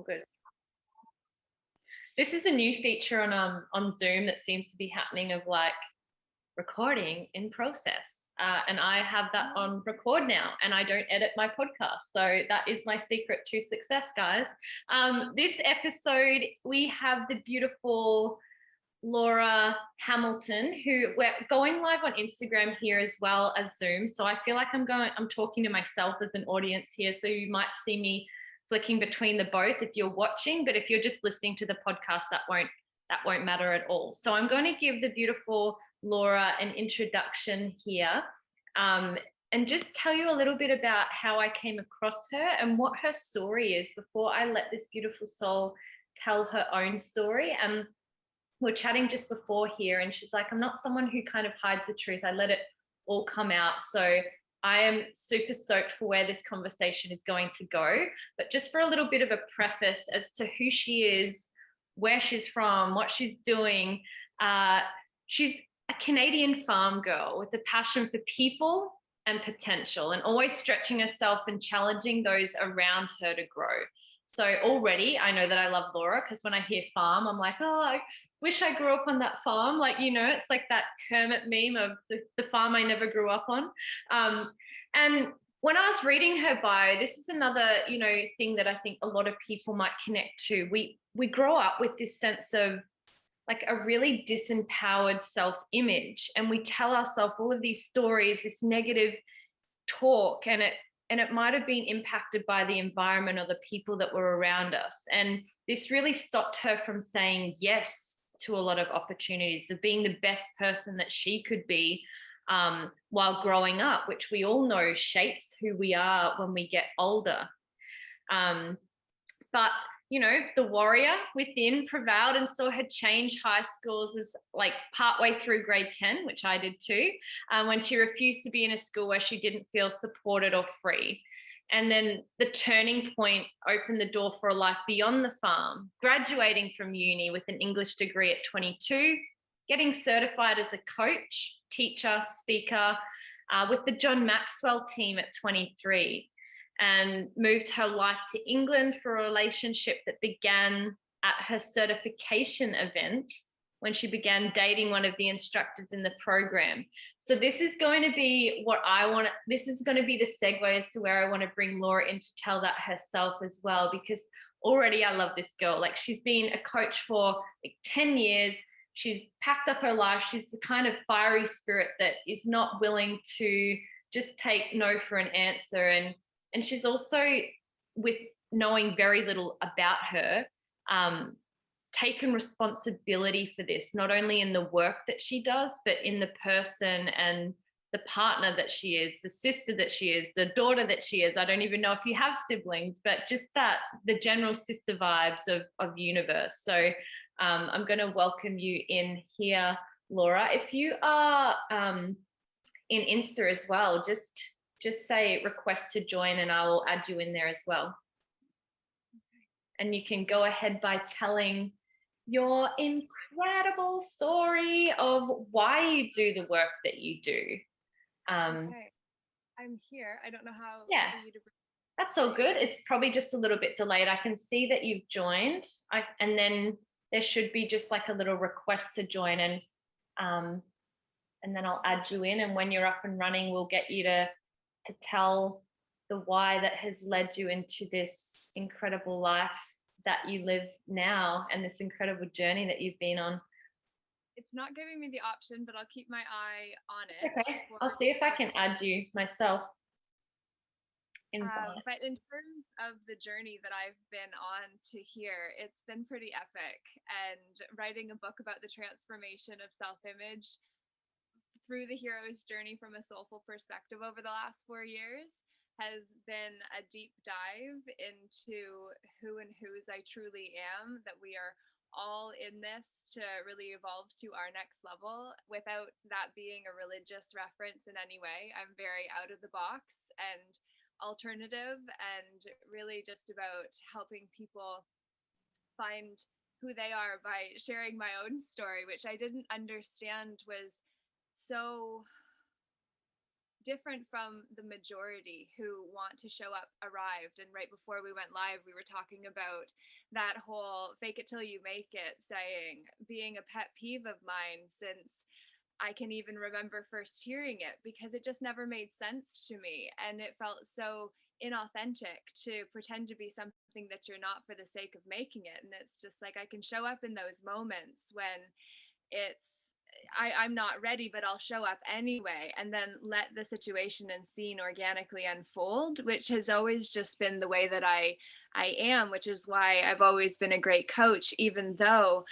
All good. This is a new feature on Zoom that seems to be happening of like recording in process. And I have that on record now, and I don't edit my podcast. So that is my secret to success, guys. This episode, we have the beautiful Laura Hamilton, who we're going live on Instagram here as well as Zoom. So I feel like I'm talking to myself as an audience here. So you might see me flicking between the both if you're watching, but if you're just listening to the podcast, that won't matter at all. So I'm going to give the beautiful Laura an introduction here, and just tell you a little bit about how I came across her and what her story is before I let this beautiful soul tell her own story. And we're chatting just before here, and she's like, I'm not someone who kind of hides the truth. I let it all come out. So I am super stoked for where this conversation is going to go. But just for a little bit of a preface as to who she is, where she's from, what she's doing. She's a Canadian farm girl with a passion for people and potential, and always stretching herself and challenging those around her to grow. So already I know that I love Laura, because when I hear farm, I'm like, oh, I wish I grew up on that farm. Like, you know, it's like that Kermit meme of the farm I never grew up on. And when I was reading her bio, this is another, you know, thing that I think a lot of people might connect to. We grow up with this sense of like a really disempowered self-image, and we tell ourselves all of these stories, this negative talk, and it might have been impacted by the environment or the people that were around us. And this really stopped her from saying yes to a lot of opportunities, of being the best person that she could be while growing up, which we all know shapes who we are when we get older. But you know, the warrior within prevailed and saw her change high schools as like partway through grade 10, which I did too, when she refused to be in a school where she didn't feel supported or free. And then the turning point opened the door for a life beyond the farm, graduating from uni with an English degree at 22, getting certified as a coach, teacher, speaker, with the John Maxwell team at 23. And moved her life to England for a relationship that began at her certification event when she began dating one of the instructors in the program. So this is going to be this is going to be the segue as to where I want to bring Laura in to tell that herself as well, because already I love this girl. Like, she's been a coach for like 10 years. She's packed up her life. She's the kind of fiery spirit that is not willing to just take no for an answer. And she's also, with knowing very little about her, taken responsibility for this, not only in the work that she does, but in the person and the partner that she is, the sister that she is, the daughter that she is. I don't even know if you have siblings, but just the general sister vibes of universe. So I'm going to welcome you in here, Laura. If you are in Insta as well, just say request to join and I will add you in there as well. And you can go ahead by telling your incredible story of why you do the work that you do. Okay, I'm here. I don't know how. Yeah, that's all good. It's probably just a little bit delayed. I can see that you've joined, and then there should be just like a little request to join, and then I'll add you in. And when you're up and running, we'll get you to tell the why that has led you into this incredible life that you live now, and this incredible journey that you've been on. It's not giving me the option, but I'll keep my eye on it. Okay, I'll see if I can add you myself. But in terms of the journey that I've been on to here, it's been pretty epic. And writing a book about the transformation of self-image through the hero's journey from a soulful perspective over the last 4 years has been a deep dive into who and whose I truly am, that we are all in this to really evolve to our next level without that being a religious reference in any way. I'm very out of the box and alternative, and really just about helping people find who they are by sharing my own story, which I didn't understand was so different from the majority who want to show up arrived. And right before we went live, we were talking about that whole fake it till you make it saying being a pet peeve of mine since I can even remember first hearing it, because it just never made sense to me. And it felt so inauthentic to pretend to be something that you're not for the sake of making it. And it's just like, I can show up in those moments when I'm not ready, but I'll show up anyway, and then let the situation and scene organically unfold, which has always just been the way that I am, which is why I've always been a great coach, even though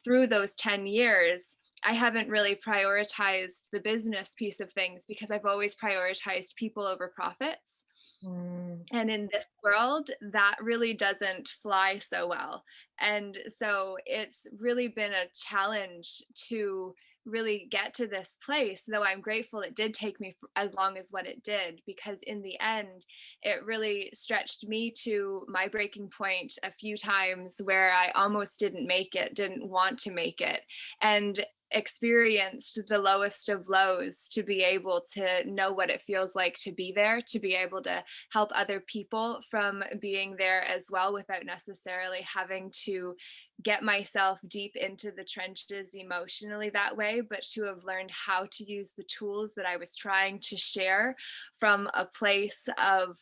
through those 10 years, I haven't really prioritized the business piece of things, because I've always prioritized people over profits. And in this world, that really doesn't fly so well. And so it's really been a challenge to really get to this place, though I'm grateful it did take me as long as what it did, because in the end, it really stretched me to my breaking point a few times where I almost didn't make it, didn't want to make it, and experienced the lowest of lows to be able to know what it feels like to be there, to be able to help other people from being there as well, without necessarily having to get myself deep into the trenches emotionally that way, but to have learned how to use the tools that I was trying to share from a place of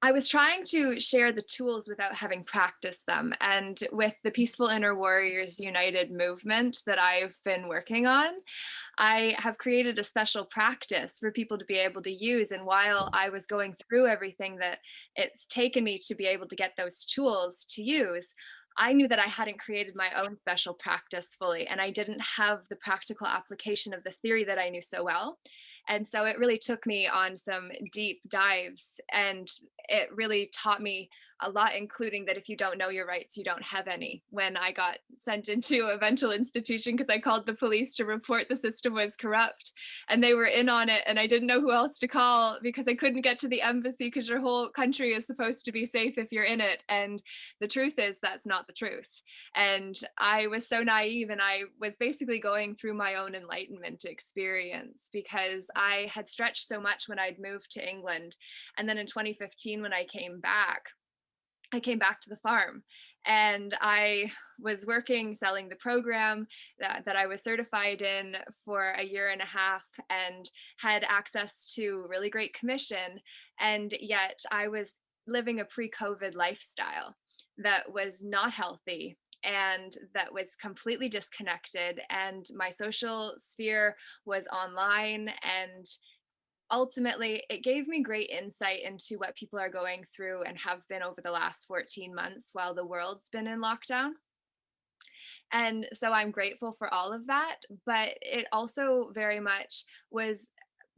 I was trying to share the tools without having practiced them. And with the Peaceful Inner Warriors United movement that I've been working on, I have created a special practice for people to be able to use. And while I was going through everything that it's taken me to be able to get those tools to use, I knew that I hadn't created my own special practice fully, and I didn't have the practical application of the theory that I knew so well. And so it really took me on some deep dives, and it really taught me a lot, including that if you don't know your rights, you don't have any. When I got sent into a mental institution because I called the police to report the system was corrupt, and they were in on it, and I didn't know who else to call because I couldn't get to the embassy, because your whole country is supposed to be safe if you're in it. And the truth is that's not the truth. And I was so naive, and I was basically going through my own enlightenment experience, because I had stretched so much when I'd moved to England. And then in 2015, when I came back to the farm, and I was working, selling the program that I was certified in for a year and a half, and had access to really great commission. And yet I was living a pre-COVID lifestyle that was not healthy, and that was completely disconnected. And my social sphere was online, and ultimately it gave me great insight into what people are going through and have been over the last 14 months while the world's been in lockdown. And so I'm grateful for all of that, but it also very much was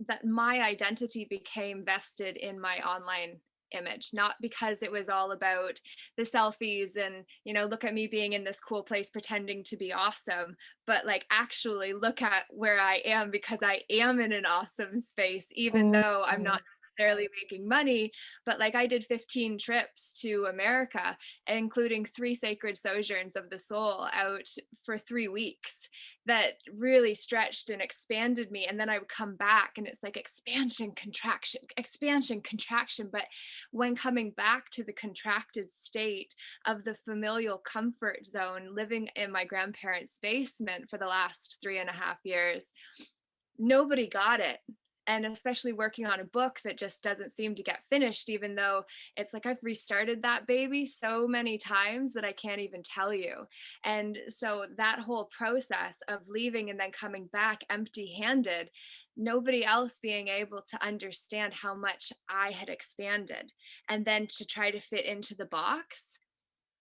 that my identity became vested in my online image, not because it was all about the selfies and, look at me being in this cool place pretending to be awesome, but like actually look at where I am, because I am in an awesome space, even though I'm not necessarily making money. But like, I did 15 trips to America, including 3 sacred sojourns of the soul out for 3 weeks, that really stretched and expanded me. And then I would come back, and it's like expansion, contraction, expansion, contraction. But when coming back to the contracted state of the familial comfort zone, living in my grandparents' basement for the last 3.5 years, nobody got it. And especially working on a book that just doesn't seem to get finished, even though it's like I've restarted that baby so many times that I can't even tell you. And so that whole process of leaving and then coming back empty-handed, nobody else being able to understand how much I had expanded, and then to try to fit into the box,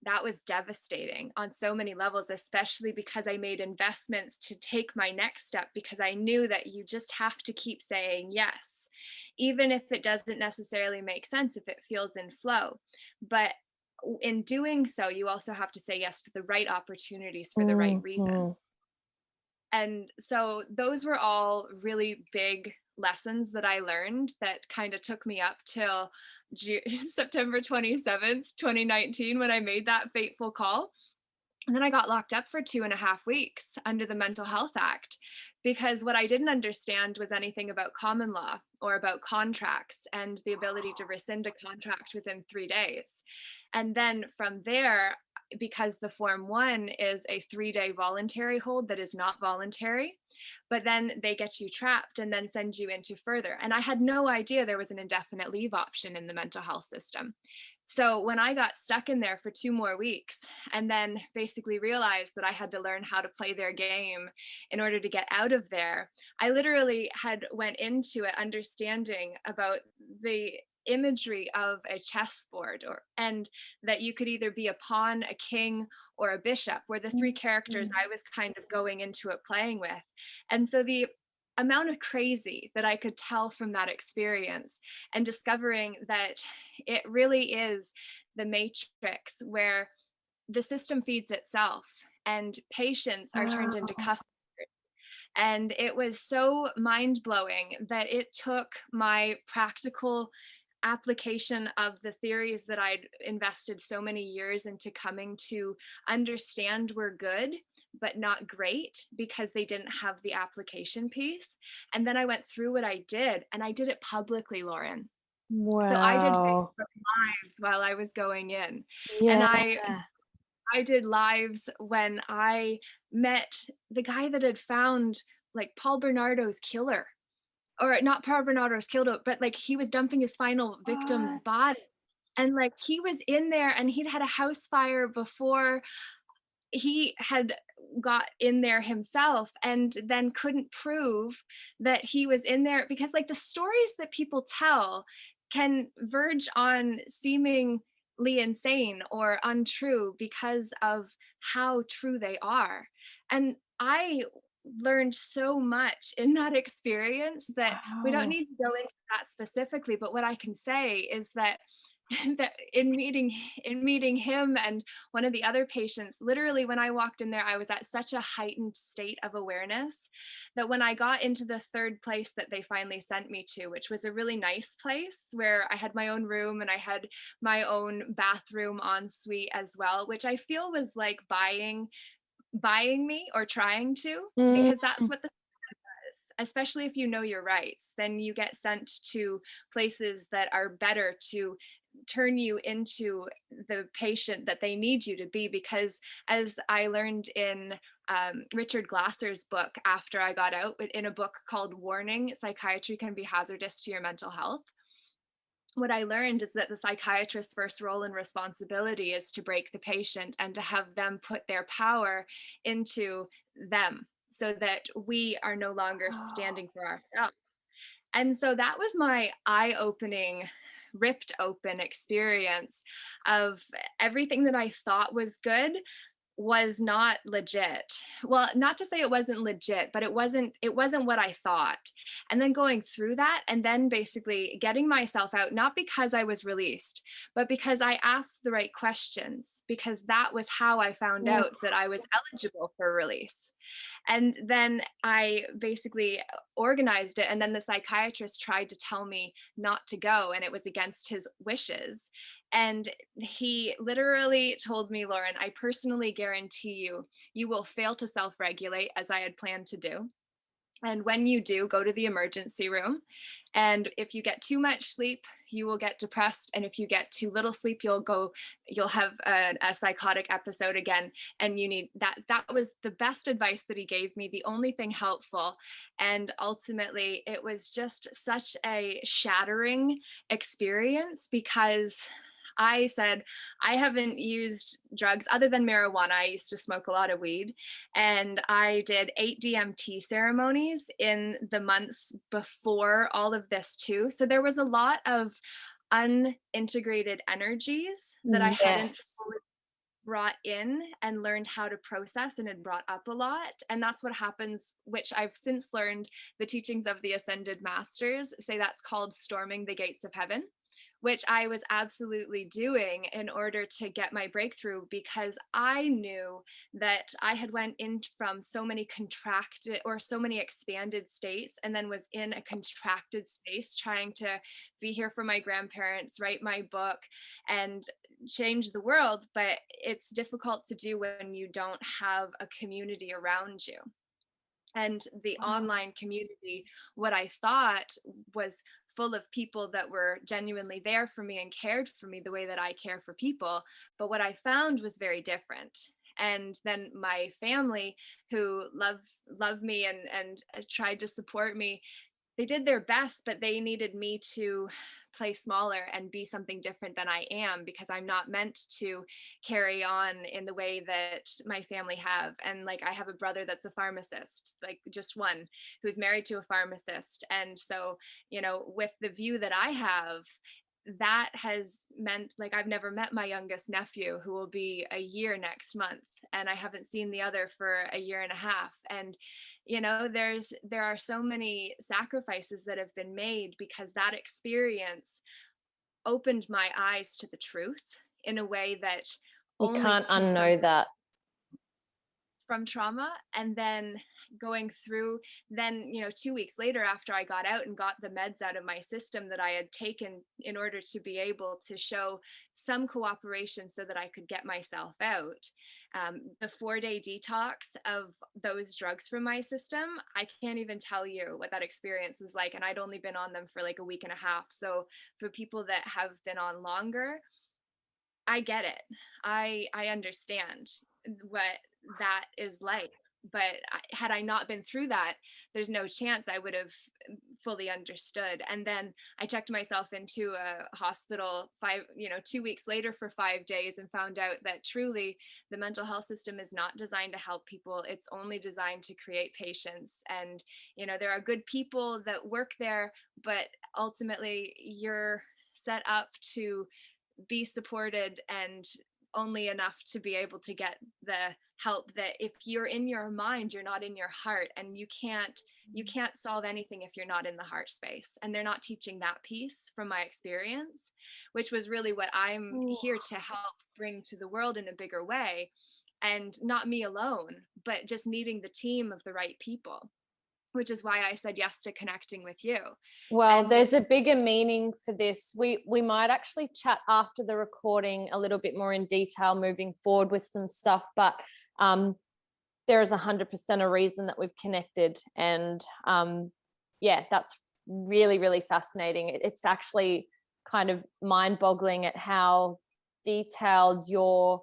that was devastating on so many levels, especially because I made investments to take my next step, because I knew that you just have to keep saying yes, even if it doesn't necessarily make sense, if it feels in flow. But in doing so, you also have to say yes to the right opportunities for the right reasons. And so those were all really big lessons that I learned that kind of took me up till September 27th, 2019, when I made that fateful call. And then I got locked up for 2.5 weeks under the Mental Health Act, because what I didn't understand was anything about common law or about contracts and the ability to rescind a contract within 3 days. And then from there, because the Form 1 is a 3-day voluntary hold that is not voluntary, but then they get you trapped and then send you into further. And I had no idea there was an indefinite leave option in the mental health system. So when I got stuck in there for 2 more weeks and then basically realized that I had to learn how to play their game in order to get out of there, I literally had went into it understanding about the imagery of a chessboard, and that you could either be a pawn, a king, or a bishop, were the three characters I was kind of going into it playing with. And so the amount of crazy that I could tell from that experience, and discovering that it really is the matrix where the system feeds itself and patients are turned into customers. And it was so mind blowing that it took my practical application of the theories that I'd invested so many years into coming to understand were good, but not great, because they didn't have the application piece. And then I went through what I did, and I did it publicly, Lauren. So I did Wow. Facebook lives while I was going in. And Yeah. I did lives when I met the guy that had found like Paul Bernardo's killer, or not Paul Bernardo's killer, but like he was dumping his final victim's body. And like he was in there and he'd had a house fire before he had got in there himself, and then couldn't prove that he was in there, because like the stories that people tell can verge on seemingly insane or untrue because of how true they are. And I learned so much in that experience that we don't Wow. need to go into that specifically, but what I can say is that that in meeting him and one of the other patients, literally when I walked in there, I was at such a heightened state of awareness that when I got into the third place that they finally sent me to, which was a really nice place where I had my own room and I had my own bathroom en suite as well, which I feel was like buying me, or trying to, because that's what the, especially if you know your rights, then you get sent to places that are better to turn you into the patient that they need you to be. Because as I learned in Richard Glasser's book after I got out, in a book called Warning, Psychiatry Can Be Hazardous to Your Mental Health, what I learned is that the psychiatrist's first role and responsibility is to break the patient and to have them put their power into them, so that we are no longer standing for ourselves. And so that was my eye-opening, ripped open experience of everything that I thought was good was not legit. Well, not to say it wasn't legit, but it wasn't what I thought. And then going through that and then basically getting myself out, not because I was released, but because I asked the right questions, because that was how I found out that I was eligible for release. And then I basically organized it. And then the psychiatrist tried to tell me not to go, and it was against his wishes. And he literally told me, Lauren, I personally guarantee you will fail to self-regulate, as I had planned to do. And when you do, go to the emergency room. And if you get too much sleep, you will get depressed. And if you get too little sleep, you'll have a psychotic episode again. And you need that. That was the best advice that he gave me, the only thing helpful. And ultimately, it was just such a shattering experience, because I said, I haven't used drugs other than marijuana. I used to smoke a lot of weed, and I did 8 DMT ceremonies in the months before all of this too. So there was a lot of unintegrated energies that I hadn't brought in and learned how to process, and had brought up a lot. And that's what happens, which I've since learned, the teachings of the ascended masters say that's called storming the gates of heaven, which I was absolutely doing in order to get my breakthrough, because I knew that I had went in from so many contracted or so many expanded states, and then was in a contracted space trying to be here for my grandparents, write my book, and change the world. But it's difficult to do when you don't have a community around you. And the online community, what I thought was full of people that were genuinely there for me and cared for me the way that I care for people. But what I found was very different. And then my family, who love me and tried to support me, they did their best, but they needed me to play smaller and be something different than I am, because I'm not meant to carry on in the way that my family have. And like, I have a brother that's a pharmacist, like just one, who's married to a pharmacist. And so, you know, with the view that I have, that has meant, like, I've never met my youngest nephew, who will be a year next month, and I haven't seen the other for a year and a half. And you know, there are so many sacrifices that have been made, because that experience opened my eyes to the truth in a way that You only can't unknow that. from trauma. And then going through, then, you know, 2 weeks later, after I got out and got the meds out of my system that I had taken in order to be able to show some cooperation so that I could get myself out, the 4-day detox of those drugs from my system, I can't even tell you what that experience was like. And I'd only been on them for like a week and a half. So for people that have been on longer, I get it. I understand what that is like. But had I not been through that, there's no chance I would have fully understood. And then I checked myself into a hospital 2 weeks later for 5 days, and found out that truly the mental health system is not designed to help people. It's only designed to create patients. And, you know, there are good people that work there, but ultimately you're set up to be supported, and only enough to be able to get the help that if you're in your mind, you're not in your heart. And you can't solve anything if you're not in the heart space. And they're not teaching that piece from my experience, which was really what I'm here to help bring to the world in a bigger way. And not me alone, but just needing the team of the right people, which is why I said yes to connecting with you. Well, And there's a bigger meaning for this. We might actually chat after the recording a little bit more in detail moving forward with some stuff, but there is 100% a reason that we've connected. And yeah, that's really, really fascinating. It's actually kind of mind-boggling at how detailed your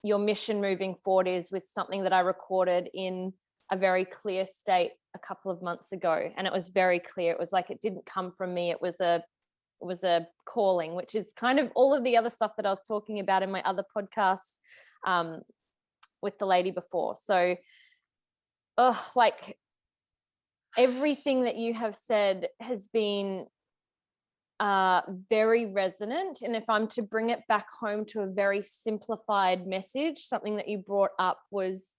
mission moving forward is, with something that I recorded in a very clear state a couple of months ago. And it was very clear. It was like, it didn't come from me. It was a calling, which is kind of all of the other stuff that I was talking about in my other podcasts with the lady before. So, like, everything that you have said has been very resonant. And if I'm to bring it back home to a very simplified message, something that you brought up was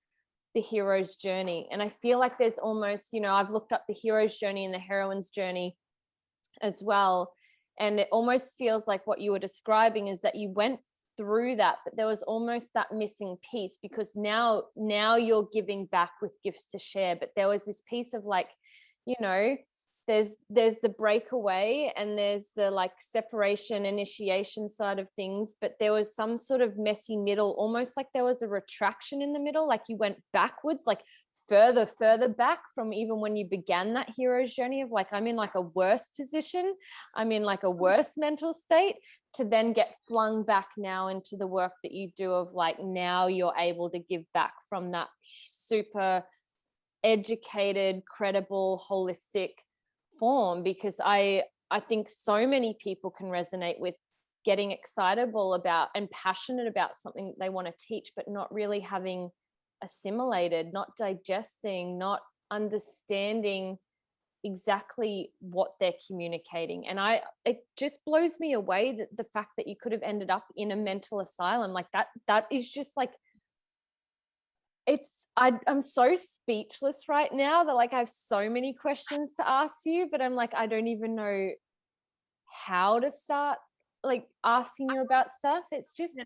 the hero's journey. And I feel like there's almost, you know, I've looked up the hero's journey and the heroine's journey as well. And it almost feels like what you were describing is that you went through that, but there was almost that missing piece, because now you're giving back with gifts to share. But there was this piece of, like, you know, there's the breakaway and there's the like separation, initiation side of things, but there was some sort of messy middle, almost like there was a retraction in the middle, like you went backwards, like further back from even when you began that hero's journey of, like, I'm in like a worse position, I'm in like a worse mental state, to then get flung back now into the work that you do of, like, now you're able to give back from that super educated, credible, holistic form. Because I think so many people can resonate with getting excitable about and passionate about something that they want to teach, but not really having assimilated, not digesting, not understanding exactly what they're communicating. And it just blows me away that the fact that you could have ended up in a mental asylum like that is just like, I'm so speechless right now that, like, I have so many questions to ask you, but I'm like, I don't even know how to start like asking you about stuff. It's just I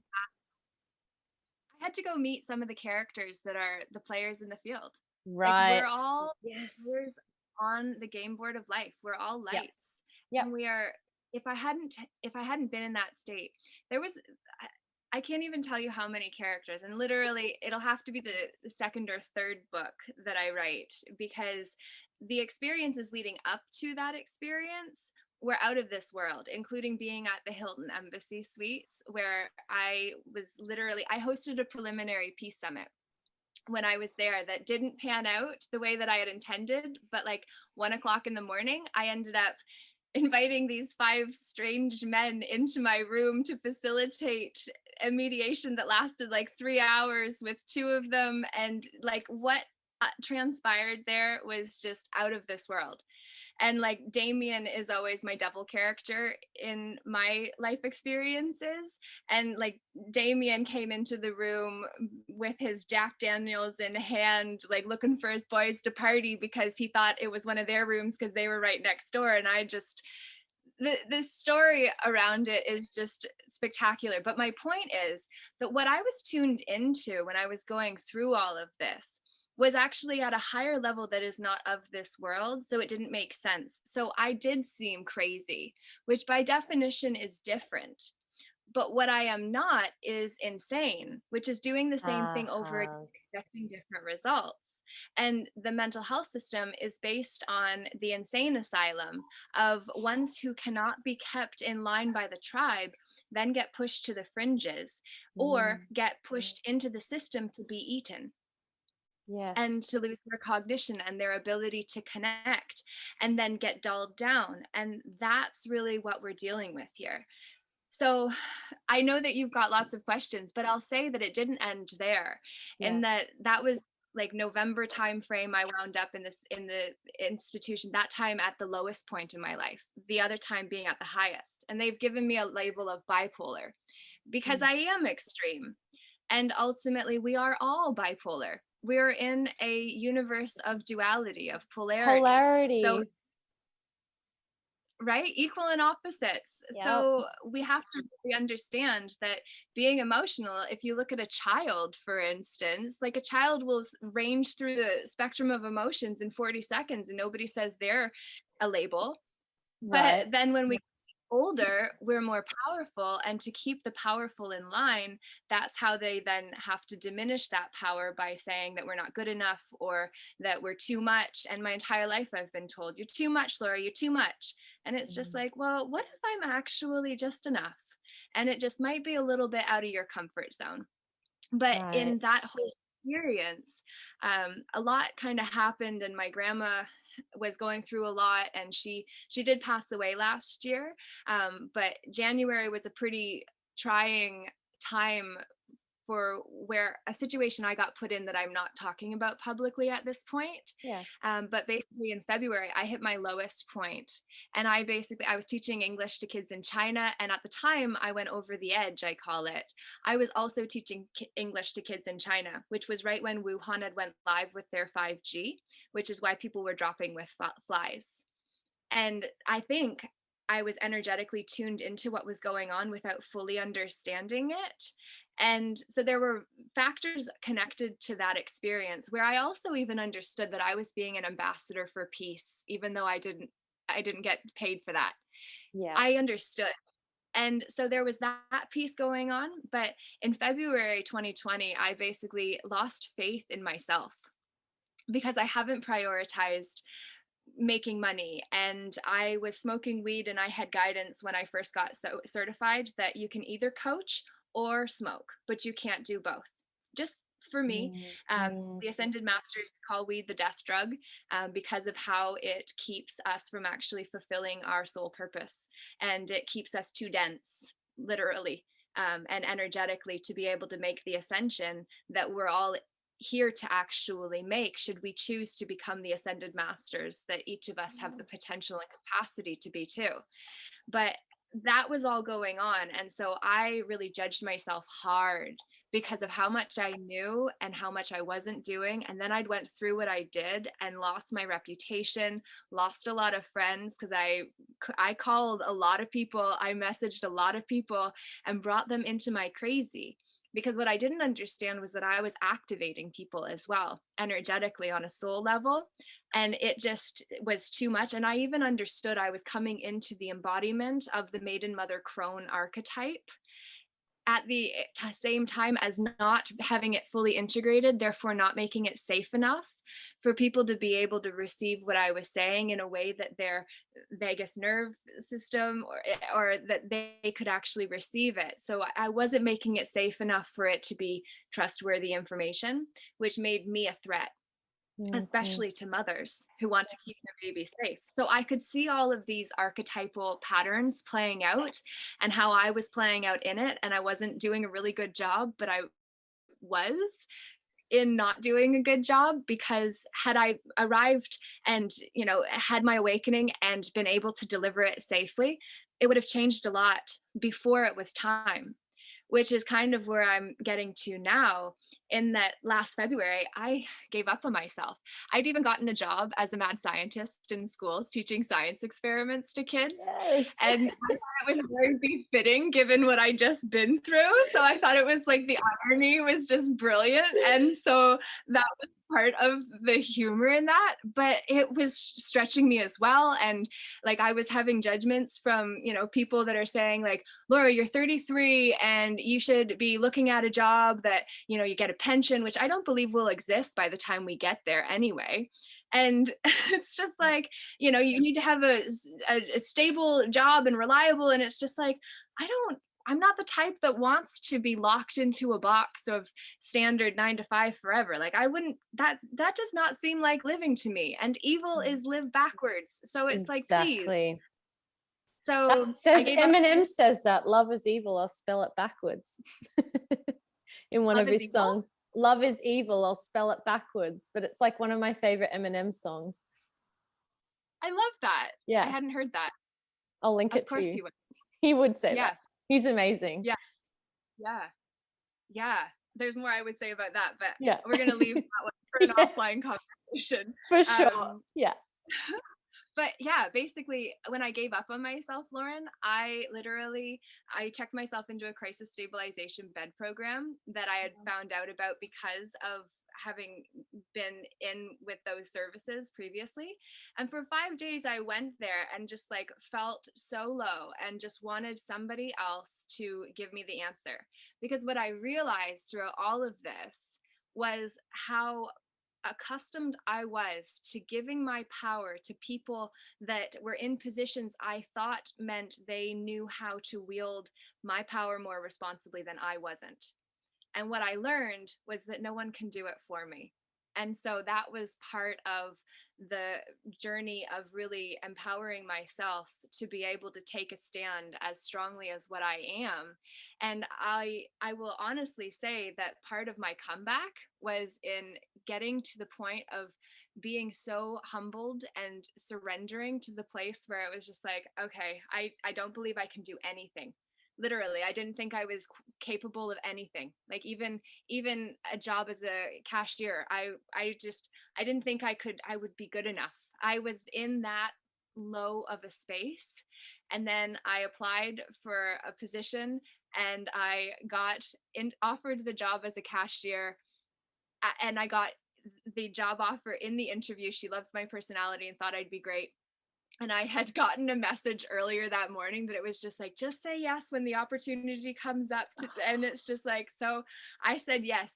had to go meet some of the characters that are the players in the field. Like right. we're all Yes. players on the game board of life. We're all lights. Yep. And we are, if I hadn't been in that state, there was I can't even tell you how many characters, and literally it'll have to be the second or third book that I write, because the experiences leading up to that experience were out of this world, including being at the Hilton Embassy Suites, where I hosted a preliminary peace summit when I was there that didn't pan out the way that I had intended. But like 1 o'clock in the morning, I ended up inviting these 5 strange men into my room to facilitate a mediation that lasted like 3 hours with 2 of them. And like what transpired there was just out of this world. And like Damien is always my devil character in my life experiences. And like Damien came into the room with his Jack Daniels in hand, like looking for his boys to party because he thought it was one of their rooms because they were right next door. And I just, the story around it is just spectacular. But my point is that what I was tuned into when I was going through all of this was actually at a higher level that is not of this world. So it didn't make sense. So I did seem crazy, which by definition is different. But what I am not is insane, which is doing the same thing over again, expecting different results. And the mental health system is based on the insane asylum of ones who cannot be kept in line by the tribe, then get pushed to the fringes or get pushed into the system to be eaten. Yes. And to lose their cognition and their ability to connect, and then get dulled down. And that's really what we're dealing with here. So I know that you've got lots of questions, but I'll say that it didn't end there. And that was like November timeframe. I wound up in the institution, that time at the lowest point in my life, the other time being at the highest. And they've given me a label of bipolar because I am extreme. And ultimately we are all bipolar. We're in a universe of duality, of polarity. So, right? Equal and opposites. Yep. So we have to really understand that being emotional, if you look at a child, for instance, like a child will range through the spectrum of emotions in 40 seconds and nobody says they're a label. Right. But then when we older, we're more powerful, and to keep the powerful in line, that's how they then have to diminish that power by saying that we're not good enough or that we're too much. And my entire life I've been told, you're too much, Laura, you're too much. And it's just like, well, what if I'm actually just enough? And it just might be a little bit out of your comfort zone. But in that whole experience, a lot kind of happened, and my grandma was going through a lot, and she did pass away last year. But January was a pretty trying time for where a situation I got put in that I'm not talking about publicly at this point. But basically in February, I hit my lowest point. And I was teaching English to kids in China. And at the time I went over the edge, I call it. I was also teaching English to kids in China, which was right when Wuhan had went live with their 5G, which is why people were dropping with flies. And I think I was energetically tuned into what was going on without fully understanding it. And so there were factors connected to that experience where I also even understood that I was being an ambassador for peace, even though I didn't get paid for that. I understood. And so there was that piece going on. But in February 2020, I basically lost faith in myself because I haven't prioritized making money. And I was smoking weed, and I had guidance when I first got certified that you can either coach or smoke, but you can't do both. Just for me, the Ascended Masters call weed the death drug because of how it keeps us from actually fulfilling our soul purpose. And it keeps us too dense, literally, and energetically, to be able to make the ascension that we're all here to actually make, should we choose to become the Ascended Masters that each of us have the potential and capacity to be too. But that was all going on. And so I really judged myself hard because of how much I knew and how much I wasn't doing. And then I went through what I did and lost my reputation, lost a lot of friends, because I called a lot of people, I messaged a lot of people and brought them into my CraZy. Because what I didn't understand was that I was activating people as well, energetically on a soul level. And it just was too much. And I even understood I was coming into the embodiment of the maiden mother crone archetype at the same time as not having it fully integrated, therefore not making it safe enough for people to be able to receive what I was saying in a way that their vagus nerve system or that they could actually receive it. So I wasn't making it safe enough for it to be trustworthy information, which made me a threat, especially to mothers who want to keep their baby safe. So I could see all of these archetypal patterns playing out and how I was playing out in it. And I wasn't doing a really good job, but I was in not doing a good job, because had I arrived and, had my awakening and been able to deliver it safely, it would have changed a lot before it was time, which is kind of where I'm getting to now. In that last February, I gave up on myself. I'd even gotten a job as a mad scientist in schools teaching science experiments to kids. Yes. And I thought it was very befitting given what I'd just been through. So I thought it was like the irony was just brilliant. And so that was part of the humor in that, but it was stretching me as well. And like I was having judgments from, people that are saying like, Laura, you're 33 and you should be looking at a job that, you get a pension, which I don't believe will exist by the time we get there anyway. And it's just like, you need to have a stable job and reliable. And it's just like, I'm not the type that wants to be locked into a box of standard 9 to 5 forever. Like I wouldn't, that does not seem like living to me. And evil is live backwards. So it's exactly. like, please. So that says Eminem says that love is evil, I'll spell it backwards. In one of his songs. Love is evil, I'll spell it backwards. But it's like one of my favorite Eminem songs. I love that. Yeah. I hadn't heard that. I'll link it to you. Of course he would. He would say that. He's amazing. Yeah. Yeah. Yeah. There's more I would say about that, but yeah. We're going to leave that one for an offline conversation. For sure. Yeah. But yeah, basically when I gave up on myself, Lauren, I checked myself into a crisis stabilization bed program that I had found out about because of having been in with those services previously. And for 5 days I went there and just like felt so low and just wanted somebody else to give me the answer. Because what I realized throughout all of this was how accustomed I was to giving my power to people that were in positions I thought meant they knew how to wield my power more responsibly than I wasn't. And what I learned was that no one can do it for me. And so that was part of the journey of really empowering myself to be able to take a stand as strongly as what I am. And I will honestly say that part of my comeback was in getting to the point of being so humbled and surrendering to the place where it was just like, okay, I don't believe I can do anything. Literally, I didn't think I was capable of anything. Like even a job as a cashier, I didn't think I would be good enough. I was in that low of a space. And then I applied for a position and I got offered the job as a cashier, and I got the job offer in the interview. She loved my personality and thought I'd be great. And I had gotten a message earlier that morning that it was just like, just say yes when the opportunity comes up. And it's just like, so I said yes.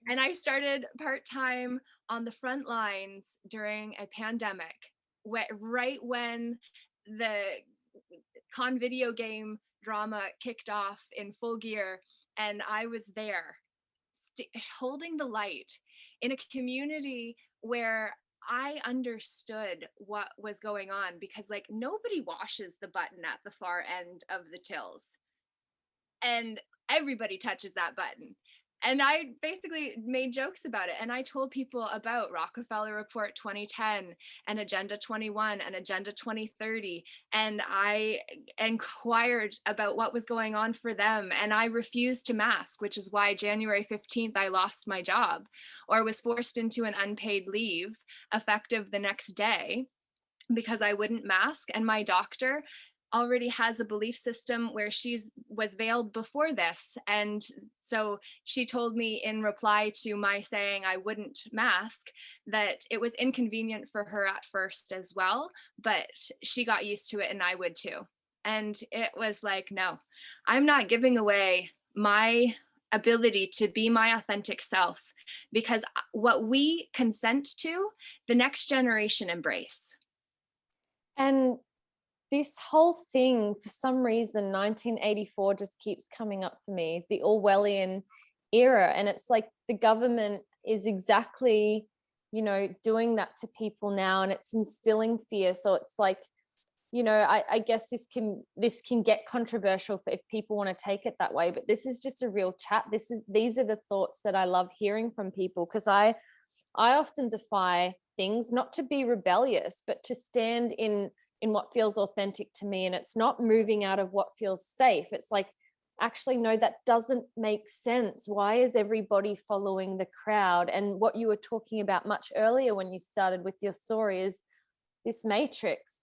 And I started part-time on the front lines during a pandemic, right when the con video game drama kicked off in full gear. And I was there holding the light in a community where I understood what was going on, because like nobody washes the button at the far end of the tills and everybody touches that button. And I basically made jokes about it. And I told people about Rockefeller Report 2010 and Agenda 21 and Agenda 2030. And I inquired about what was going on for them. And I refused to mask, which is why January 15th, I lost my job or was forced into an unpaid leave effective the next day because I wouldn't mask. And my doctor already has a belief system where was veiled before this. And so she told me in reply to my saying I wouldn't mask that it was inconvenient for her at first as well, but she got used to it and I would too. And it was like, no, I'm not giving away my ability to be my authentic self, because what we consent to, the next generation embrace. And this whole thing, for some reason, 1984 just keeps coming up for me, the Orwellian era. And it's like the government is exactly, doing that to people now, and it's instilling fear. So it's like, I guess this can get controversial if people want to take it that way, but this is just a real chat. These are the thoughts that I love hearing from people, because I often defy things, not to be rebellious, but to stand in what feels authentic to me. And it's not moving out of what feels safe. It's like, actually, no, that doesn't make sense. Why is everybody following the crowd? And what you were talking about much earlier when you started with your story is this matrix.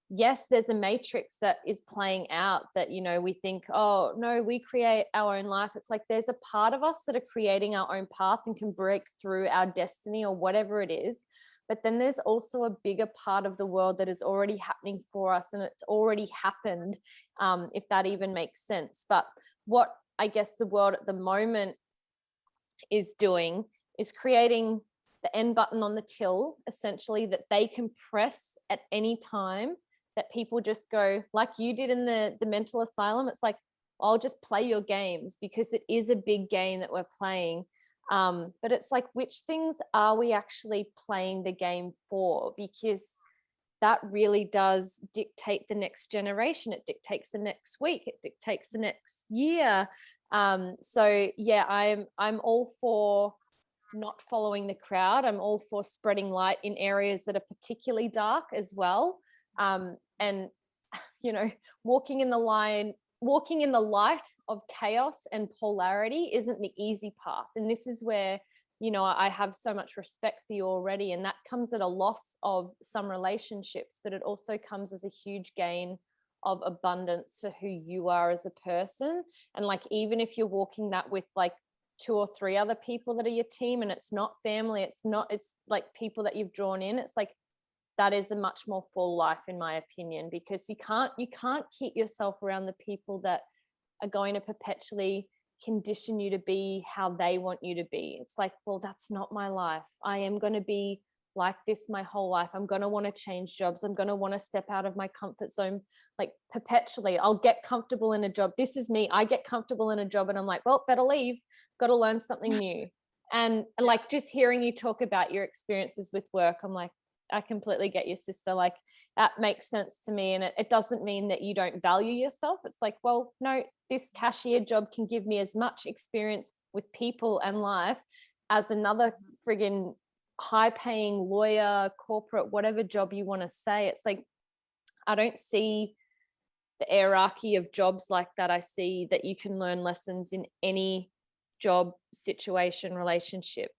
Yes, there's a matrix that is playing out that, we think, oh, no, we create our own life. It's like there's a part of us that are creating our own path and can break through our destiny or whatever it is. But then there's also a bigger part of the world that is already happening for us, and it's already happened, if that even makes sense. But what I guess the world at the moment is doing is creating the end button on the till, essentially, that they can press at any time, that people just go, like you did in the mental asylum. It's like, I'll just play your games, because it is a big game that we're playing. But it's like, which things are we actually playing the game for? Because that really does dictate the next generation. It dictates the next week. It dictates the next year. So yeah, I'm all for not following the crowd. I'm all for spreading light in areas that are particularly dark as well. And walking in the light of chaos and polarity isn't the easy path. And this is where, I have so much respect for you already. And that comes at a loss of some relationships, but it also comes as a huge gain of abundance for who you are as a person. And like, even if you're walking that with like 2 or 3 other people that are your team, and it's not family, it's like people that you've drawn in, it's like, that is a much more full life, in my opinion, because you can't keep yourself around the people that are going to perpetually condition you to be how they want you to be. It's like, well, that's not my life. I am going to be like this my whole life. I'm going to want to change jobs. I'm going to want to step out of my comfort zone, like perpetually. I'll get comfortable in a job. This is me. I get comfortable in a job and I'm like, well, better leave. Got to learn something new. And like, just hearing you talk about your experiences with work, I'm like, I completely get you, sister. Like, that makes sense to me. And it doesn't mean that you don't value yourself. It's like, well, no, this cashier job can give me as much experience with people and life as another friggin' high paying lawyer, corporate, whatever job you want to say. It's like, I don't see the hierarchy of jobs like that. I see that you can learn lessons in any job, situation, relationship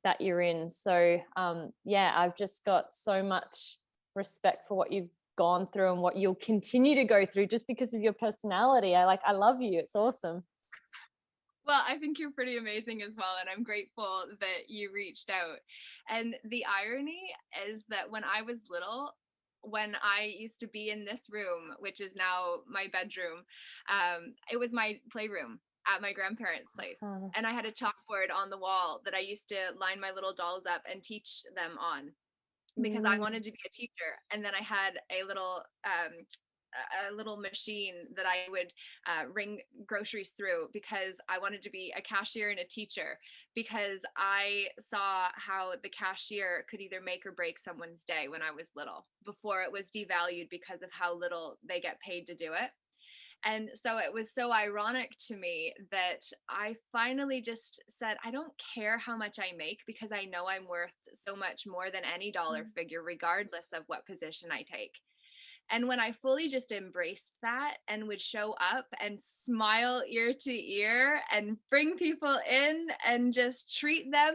that you're in. So I've just got so much respect for what you've gone through and what you'll continue to go through, just because of your personality. I love you. It's awesome. Well, I think you're pretty amazing as well, and I'm grateful that you reached out. And the irony is that when I was little, when I used to be in this room, which is now my bedroom, it was my playroom at my grandparents' place. And I had a chalkboard on the wall that I used to line my little dolls up and teach them on, because I wanted to be a teacher. And then I had a little machine that I would ring groceries through, because I wanted to be a cashier and a teacher, because I saw how the cashier could either make or break someone's day when I was little, before it was devalued because of how little they get paid to do it. And so it was so ironic to me that I finally just said, I don't care how much I make, because I know I'm worth so much more than any dollar figure, regardless of what position I take. And when I fully just embraced that and would show up and smile ear to ear and bring people in and just treat them,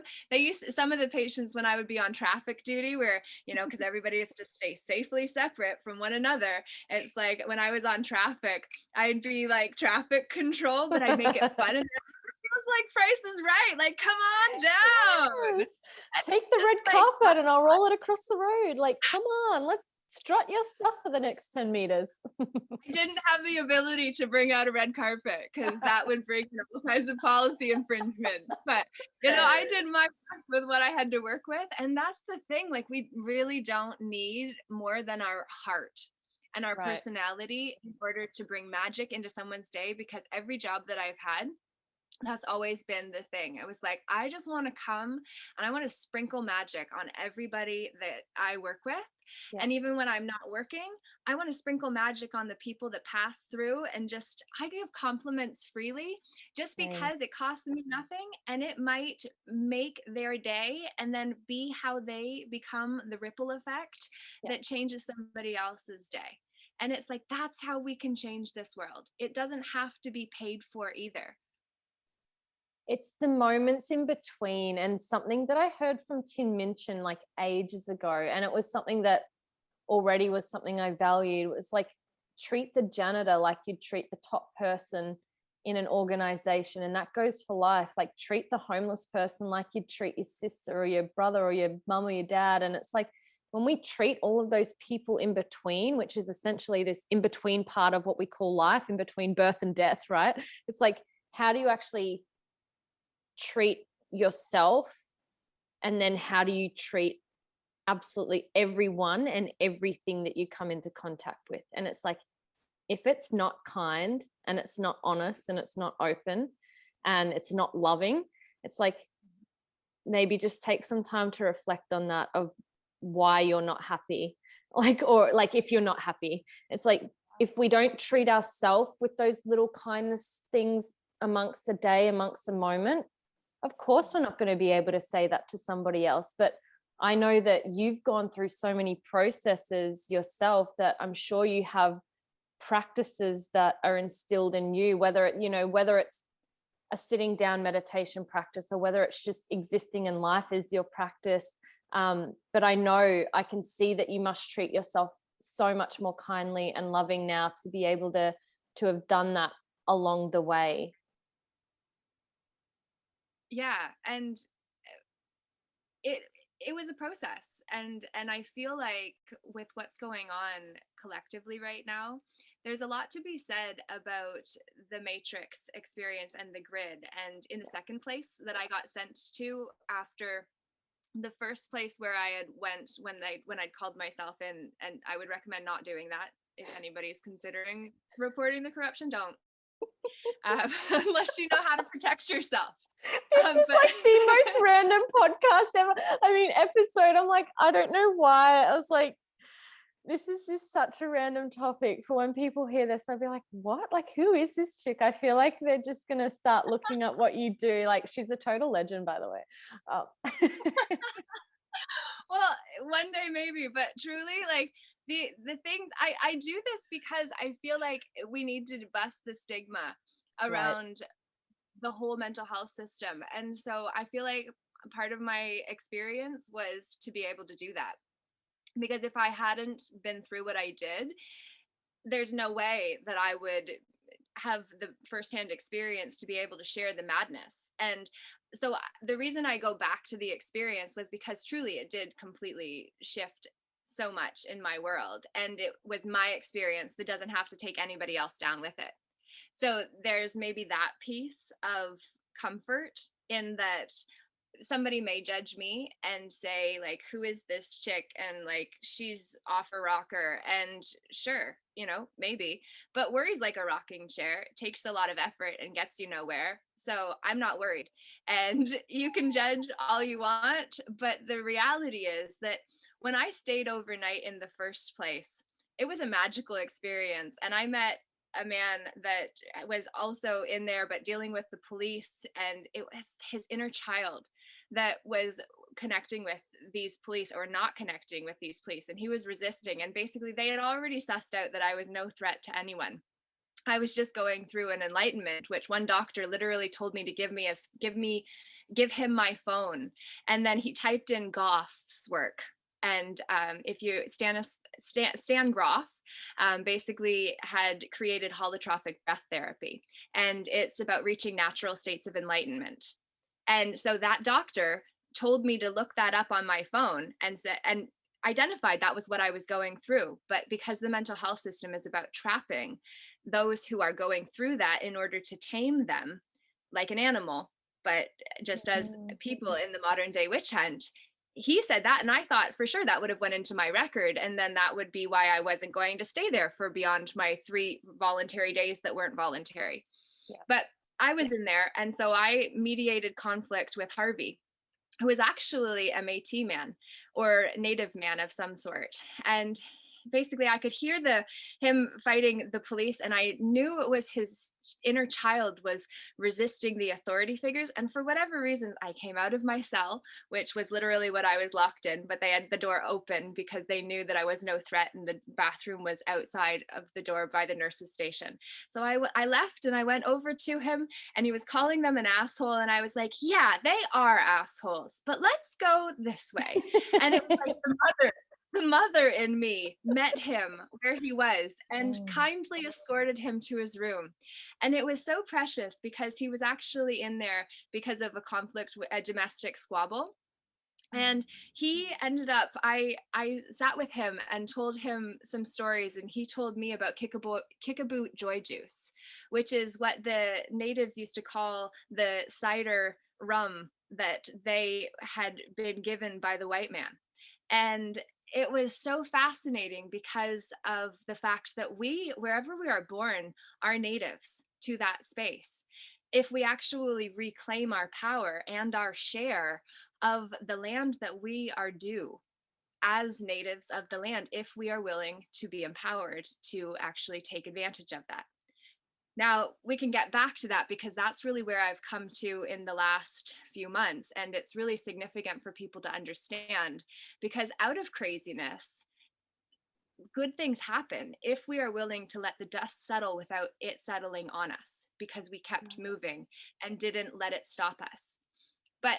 some of the patients, when I would be on traffic duty, where, you know, because everybody has to stay safely separate from one another. It's like when I was on traffic, I'd be like traffic control, but I'd make it fun. And it was like Price is Right. Like, come on down. Yes. Take the red carpet and I'll roll it across the road. Like, come on, let's strut your stuff for the next 10 meters. I didn't have the ability to bring out a red carpet, because that would bring all kinds of policy infringements. But, you know, I did my part with what I had to work with. And that's the thing, like, we really don't need more than our heart and our personality in order to bring magic into someone's day, because every job that I've had, that's always been the thing. It was like, I just want to come and I want to sprinkle magic on everybody that I work with. Yeah. And even when I'm not working, I want to sprinkle magic on the people that pass through, and just, I give compliments freely, just because it costs me nothing, and it might make their day and then be how they become the ripple effect that changes somebody else's day. And it's like, that's how we can change this world. It doesn't have to be paid for either. It's the moments in between, and something that I heard from Tim Minchin like ages ago, and it was something that already was something I valued. It was like, treat the janitor like you'd treat the top person in an organization, and that goes for life. Like, treat the homeless person like you'd treat your sister or your brother or your mum or your dad. And it's like, when we treat all of those people in between, which is essentially this in between part of what we call life, in between birth and death, right? It's like, how do you actually treat yourself, and then how do you treat absolutely everyone and everything that you come into contact with? And it's like, if it's not kind and it's not honest and it's not open and it's not loving, it's like, maybe just take some time to reflect on that, of why you're not happy. Like, or like, if you're not happy, it's like, if we don't treat ourselves with those little kindness things amongst the day, amongst the moment, of course we're not going to be able to say that to somebody else. But I know that you've gone through so many processes yourself that I'm sure you have practices that are instilled in you, whether it's a sitting down meditation practice, or whether it's just existing in life as your practice. But I know, I can see that you must treat yourself so much more kindly and loving now, to be able to have done that along the way. Yeah. And it was a process. And I feel like with what's going on collectively right now, there's a lot to be said about the matrix experience and the grid. And in the second place that I got sent to after the first place where I had went, when I'd called myself in, and I would recommend not doing that. If anybody's considering reporting the corruption, don't. Unless you know how to protect yourself. This is like the most random podcast ever. I mean, episode. I'm like, I don't know why. I was like, this is just such a random topic. For when people hear this, they'll be like, what? Like, who is this chick? I feel like they're just going to start looking at what you do. Like, she's a total legend, by the way. Well, one day maybe, but truly, like, the things I do this because I feel like we need to bust the stigma around the whole mental health system. And so I feel like part of my experience was to be able to do that. Because if I hadn't been through what I did, there's no way that I would have the firsthand experience to be able to share the madness. And so the reason I go back to the experience was because truly it did completely shift so much in my world. And it was my experience that doesn't have to take anybody else down with it. So there's maybe that piece of comfort in that somebody may judge me and say, like, who is this chick? And like, she's off a rocker. And sure, maybe, but worry's like a rocking chair. It takes a lot of effort and gets you nowhere. So I'm not worried. And you can judge all you want. But the reality is that when I stayed overnight in the first place, it was a magical experience. And I met a man that was also in there, but dealing with the police. And it was his inner child that was connecting with these police or not connecting with these police. And he was resisting. And basically, they had already sussed out that I was no threat to anyone. I was just going through an enlightenment, which one doctor literally told me to give him my phone. And then he typed in Goff's work. And if you Stan Groff basically had created holotropic breath therapy, and it's about reaching natural states of enlightenment. And so that doctor told me to look that up on my phone and identified that was what I was going through. But because the mental health system is about trapping those who are going through that in order to tame them like an animal, but just as people in the modern day witch hunt, he said that, and I thought for sure that would have went into my record, and then that would be why I wasn't going to stay there for beyond my 3 voluntary days that weren't voluntary. Yeah. But I was in there, and so I mediated conflict with Harvey, who was actually a Métis man or native man of some sort. And basically I could hear him fighting the police, and I knew it was his inner child was resisting the authority figures. And for whatever reason, I came out of my cell, which was literally what I was locked in, but they had the door open because they knew that I was no threat, and the bathroom was outside of the door by the nurse's station. So I left and I went over to him, and he was calling them an asshole. And I was like, yeah, they are assholes, but let's go this way. And it was like the mother in me met him where he was and kindly escorted him to his room. And it was so precious because he was actually in there because of a conflict, a domestic squabble. And he ended up, I sat with him and told him some stories, and he told me about kickapoo joy juice, which is what the natives used to call the cider rum that they had been given by the white man. And it was so fascinating because of the fact that we, wherever we are born, are natives to that space. If we actually reclaim our power and our share of the land that we are due as natives of the land, if we are willing to be empowered to actually take advantage of that. Now, we can get back to that because that's really where I've come to in the last few months. And it's really significant for people to understand, because out of craziness, good things happen if we are willing to let the dust settle without it settling on us, because we kept moving and didn't let it stop us. But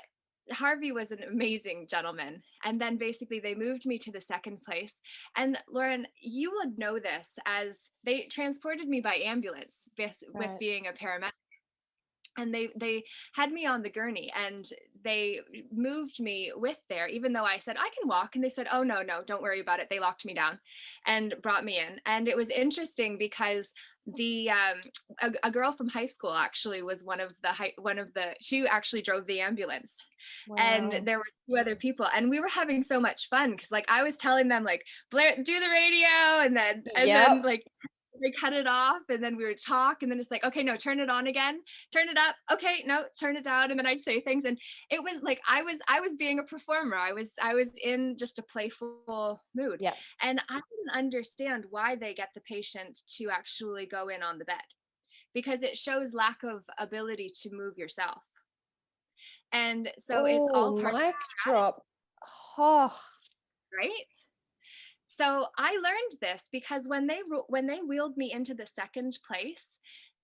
Harvey was an amazing gentleman. And then basically they moved me to the second place. And Lauren, you would know this, as they transported me by ambulance with being a paramedic. And they had me on the gurney, and they moved me with there, even though I said, I can walk. And they said, oh, no, don't worry about it. They locked me down and brought me in. And it was interesting because a girl from high school actually was she actually drove the ambulance. Wow. And there were 2 other people, and we were having so much fun because like I was telling them like, Blair, do the radio, and then like they cut it off, and then we would talk, and then it's like, okay, no, turn it on again, turn it up, okay, no, turn it down. And then I'd say things, and it was like I was being a performer. I was in just a playful mood. Yeah. And I didn't understand why they get the patient to actually go in on the bed, because it shows lack of ability to move yourself. And so it's all part mic drop. Oh, right. So I learned this because when they wheeled me into the second place,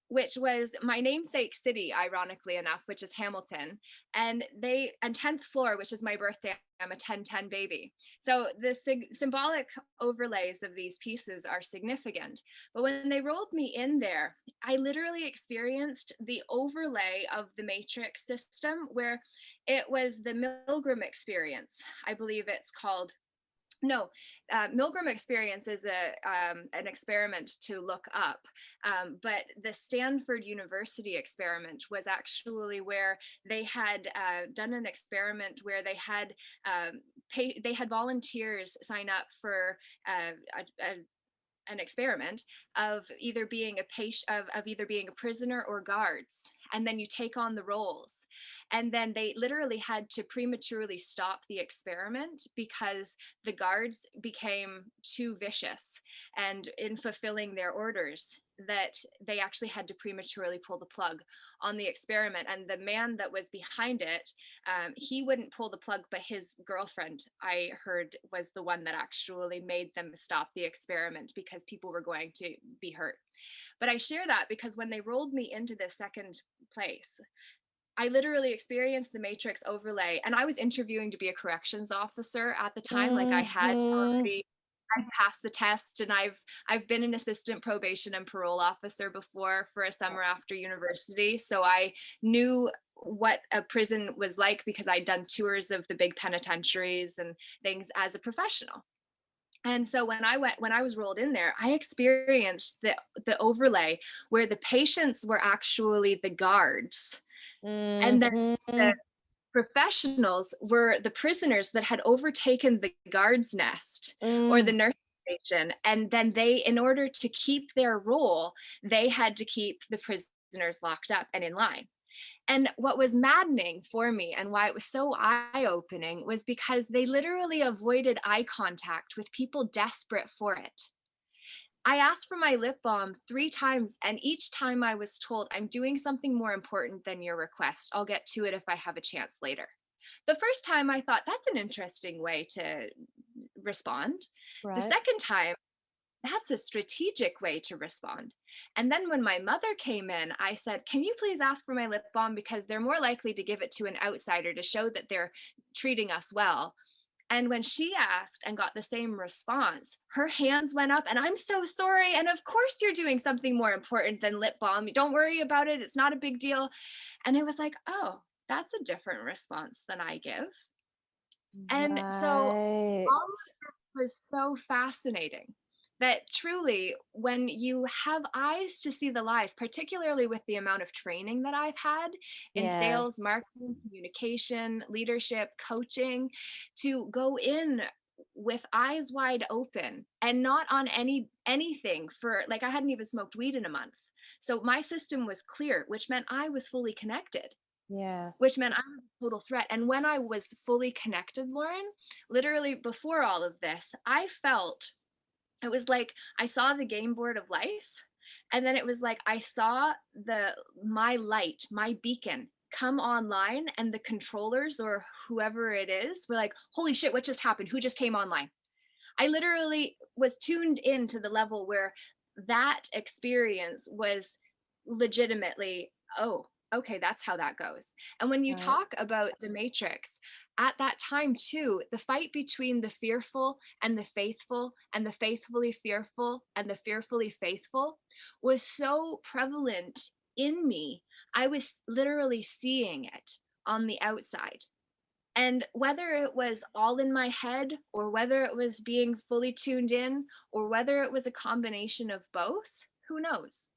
which was my namesake city, ironically enough, which is Hamilton, and 10th floor, which is my birthday, I'm a 10-10 baby. So the symbolic overlays of these pieces are significant. But when they rolled me in there, I literally experienced the overlay of the matrix system, where it was the Milgram experience, I believe it's called. No, Milgram experience is an experiment to look up, but the Stanford University experiment was actually where they had done an experiment where they had volunteers sign up for an experiment of either being a patient, of either being a prisoner or guards, and then you take on the roles. And then they literally had to prematurely stop the experiment because the guards became too vicious and in fulfilling their orders. that they actually had to prematurely pull the plug on the experiment. And the man that was behind it, he wouldn't pull the plug, but his girlfriend, I heard, was the one that actually made them stop the experiment because people were going to be hurt. But I share that because when they rolled me into the second place, I literally experienced the matrix overlay, and I was interviewing to be a corrections officer at the time. Like I had already, I passed the test, and I've been an assistant probation and parole officer before for a summer after university. So I knew what a prison was like because I'd done tours of the big penitentiaries and things as a professional. And so when I was rolled in there, I experienced the overlay where the patients were actually the guards. And then the professionals were the prisoners that had overtaken the guard's nest or the nurse station. And then they, in order to keep their role, they had to keep the prisoners locked up and in line. And what was maddening for me and why it was so eye-opening was because they literally avoided eye contact with people desperate for it. I asked for my lip balm 3 times, and each time I was told, I'm doing something more important than your request. I'll get to it if I have a chance later. The first time I thought, that's an interesting way to respond. Right. The second time, that's a strategic way to respond. And then when my mother came in, I said, can you please ask for my lip balm, because they're more likely to give it to an outsider to show that they're treating us well. And when she asked and got the same response, her hands went up, and I'm so sorry. And of course you're doing something more important than lip balm. Don't worry about it. It's not a big deal. And it was like, oh, that's a different response than I give. And so all of it was so fascinating that truly, when you have eyes to see the lies, particularly with the amount of training that I've had in sales, marketing, communication, leadership, coaching, to go in with eyes wide open and not on anything for, like, I hadn't even smoked weed in a month. So my system was clear, which meant I was fully connected. Yeah. Which meant I was a total threat. And when I was fully connected, Lauren, literally before all of this, I felt, it was like I saw the game board of life, and then it was like I saw my light, my beacon come online, and the controllers or whoever it is were like, holy shit, what just happened? Who just came online? I literally was tuned in to the level where that experience was legitimately, oh, okay, that's how that goes. And when you talk about the matrix, at that time too, the fight between the fearful and the faithful, and the faithfully fearful and the fearfully faithful, was so prevalent in me. I was literally seeing it on the outside. And whether it was all in my head, or whether it was being fully tuned in, or whether it was a combination of both, who knows?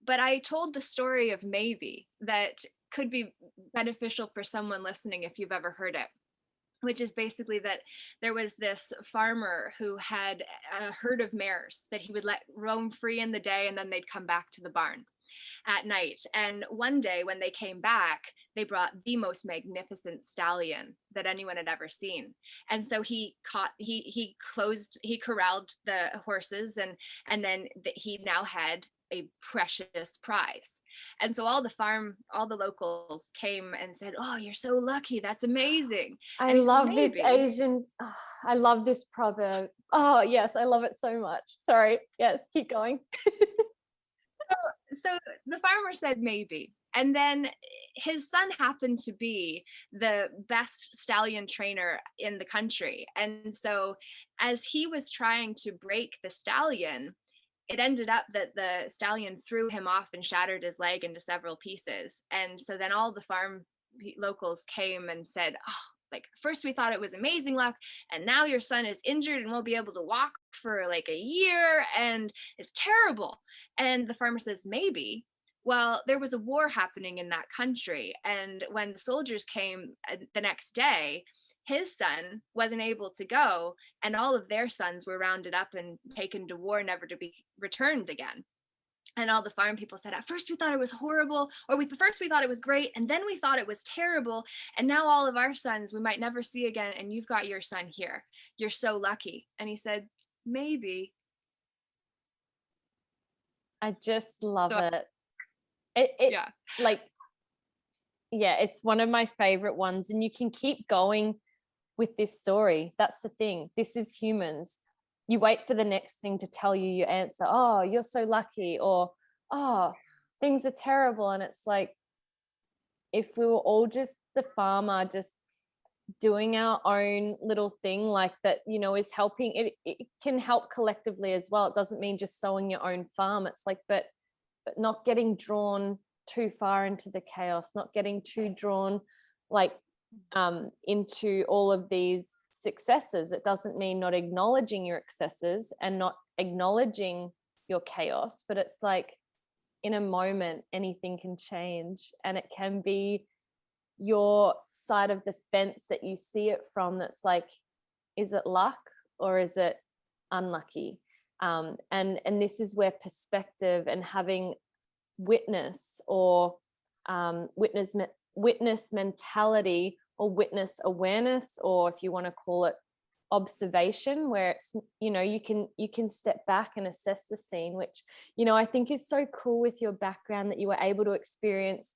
But I told the story of maybe that could be beneficial for someone listening if you've ever heard it, which is basically that there was this farmer who had a herd of mares that he would let roam free in the day, and then they'd come back to the barn at night. And one day when they came back, they brought the most magnificent stallion that anyone had ever seen. And so he corralled the horses, and then he now had a precious prize. And so all the locals came and said, oh, you're so lucky. That's amazing. I love this Asian, I love this proverb. Oh, yes, I love it so much. Sorry. Yes, keep going. So the farmer said maybe. And then his son happened to be the best stallion trainer in the country. And so as he was trying to break the stallion, it ended up that the stallion threw him off and shattered his leg into several pieces. And so then all the farm locals came and said, oh, like, first we thought it was amazing luck, and now your son is injured and won't be able to walk for like a year, and it's terrible. And the farmer says, maybe. Well, there was a war happening in that country. And when the soldiers came the next day, his son wasn't able to go, and all of their sons were rounded up and taken to war, never to be returned again. And all the farm people said, at first we thought it was horrible, or first we thought it was great, and then we thought it was terrible, and now all of our sons we might never see again, and you've got your son here. You're so lucky. And he said, maybe. I just love So, it. It yeah. like, yeah, it's one of my favorite ones, and you can keep going with this story. That's the thing. This is humans. You wait for the next thing to tell you your answer. Oh, you're so lucky, or oh, things are terrible. And it's like, if we were all just the farmer, just doing our own little thing like that, you know, is helping, it can help collectively as well. It doesn't mean just sowing your own farm. It's like, but not getting drawn too far into the chaos, not getting too drawn like into all of these successes. It doesn't mean not acknowledging your excesses and not acknowledging your chaos, but it's like, in a moment anything can change, and it can be your side of the fence that you see it from that's like, is it luck or is it unlucky? And this is where perspective and having witness, or witness mentality, or witness awareness, or if you want to call it observation, where it's, you know, you can step back and assess the scene, which, you know, I think is so cool with your background, that you were able to experience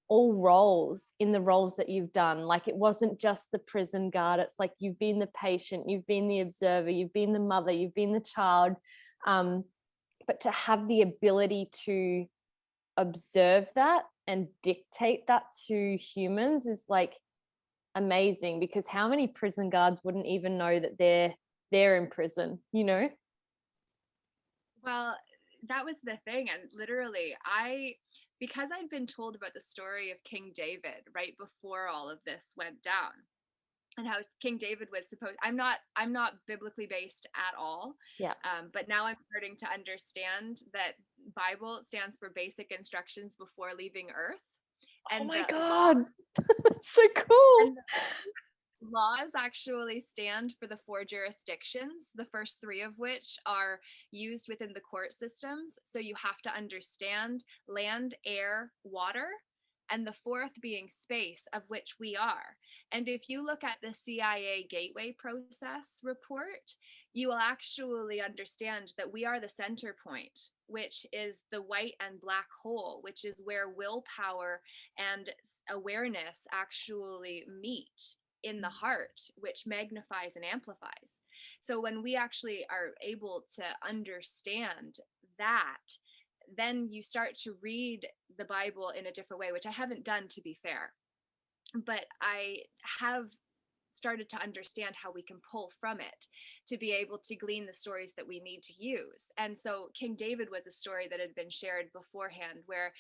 all roles in the roles that you've done. Like, it wasn't just the prison guard. It's like, you've been the patient, you've been the observer, you've been the mother, you've been the child. But to have the ability to observe that and dictate that to humans is like amazing, because how many prison guards wouldn't even know that they're in prison, you know? Well, that was the thing. And literally, because I'd been told about the story of King David right before all of this went down, and how King David was supposed, I'm not biblically based at all. Yeah. But now I'm starting to understand that Bible stands for basic instructions before leaving earth. And oh my God. That's so cool. And laws actually stand for the 4 jurisdictions, the first 3 of which are used within the court systems. So you have to understand land, air, water, and the 4th being space, of which we are. And if you look at the CIA Gateway Process report, you will actually understand that we are the center point, which is the white and black hole, which is where willpower and awareness actually meet in the heart, which magnifies and amplifies. So when we actually are able to understand that, then you start to read the Bible in a different way, which I haven't done, to be fair, but I have started to understand how we can pull from it to be able to glean the stories that we need to use. And so King David was a story that had been shared beforehand, where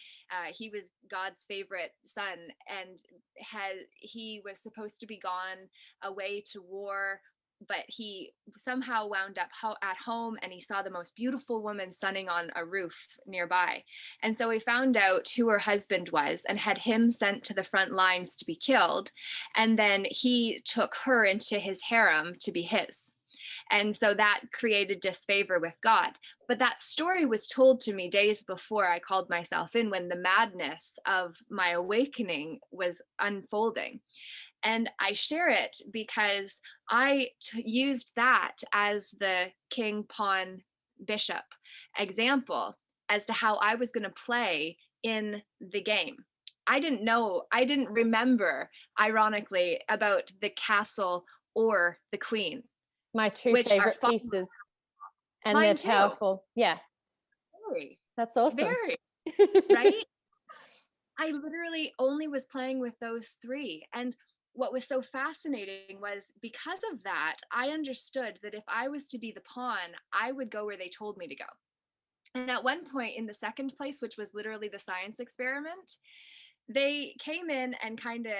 he was God's favorite son, and he was supposed to be gone away to war, but he somehow wound up at home, and he saw the most beautiful woman sunning on a roof nearby. And so he found out who her husband was and had him sent to the front lines to be killed. And then he took her into his harem to be his. And so that created disfavor with God. But that story was told to me days before I called myself in, when the madness of my awakening was unfolding. And I share it because I used that as the king, pawn, bishop example as to how I was going to play in the game. I didn't remember, ironically, about the castle or the queen. My 2 favorite pieces. And they're powerful. Too. Yeah. Very. That's awesome. Very. Right? I literally only was playing with those 3. And what was so fascinating was, because of that, I understood that if I was to be the pawn, I would go where they told me to go. And at one point in the second place, which was literally the science experiment, they came in and kind of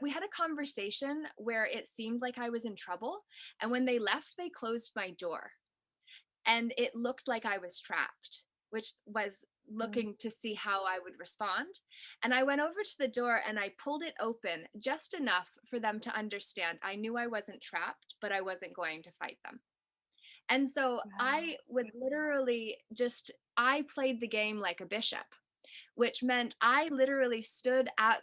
we had a conversation where it seemed like I was in trouble. And when they left, they closed my door. And it looked like I was trapped, which was looking to see how I would respond. And I went over to the door and I pulled it open just enough for them to understand. I knew I wasn't trapped, but I wasn't going to fight them. And so I would literally I played the game like a bishop, which meant I literally stood at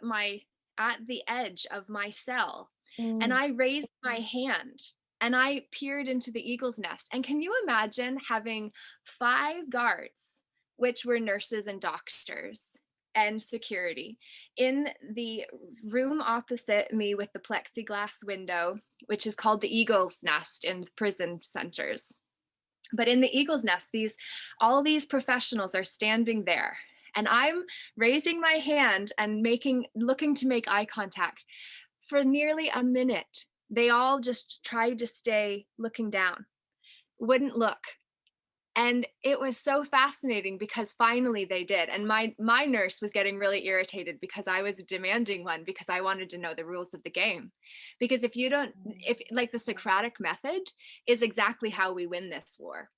the edge of my cell, and I raised my hand and I peered into the eagle's nest. And can you imagine having 5 guards, which were nurses and doctors and security, in the room opposite me with the plexiglass window, which is called the eagle's nest in prison centers. But in the eagle's nest, all these professionals are standing there, and I'm raising my hand and looking to make eye contact for nearly a minute. They all just tried to stay looking down, wouldn't look. And it was so fascinating because finally they did. And my nurse was getting really irritated because I was a demanding one, because I wanted to know the rules of the game. Because if like the Socratic method is exactly how we win this war.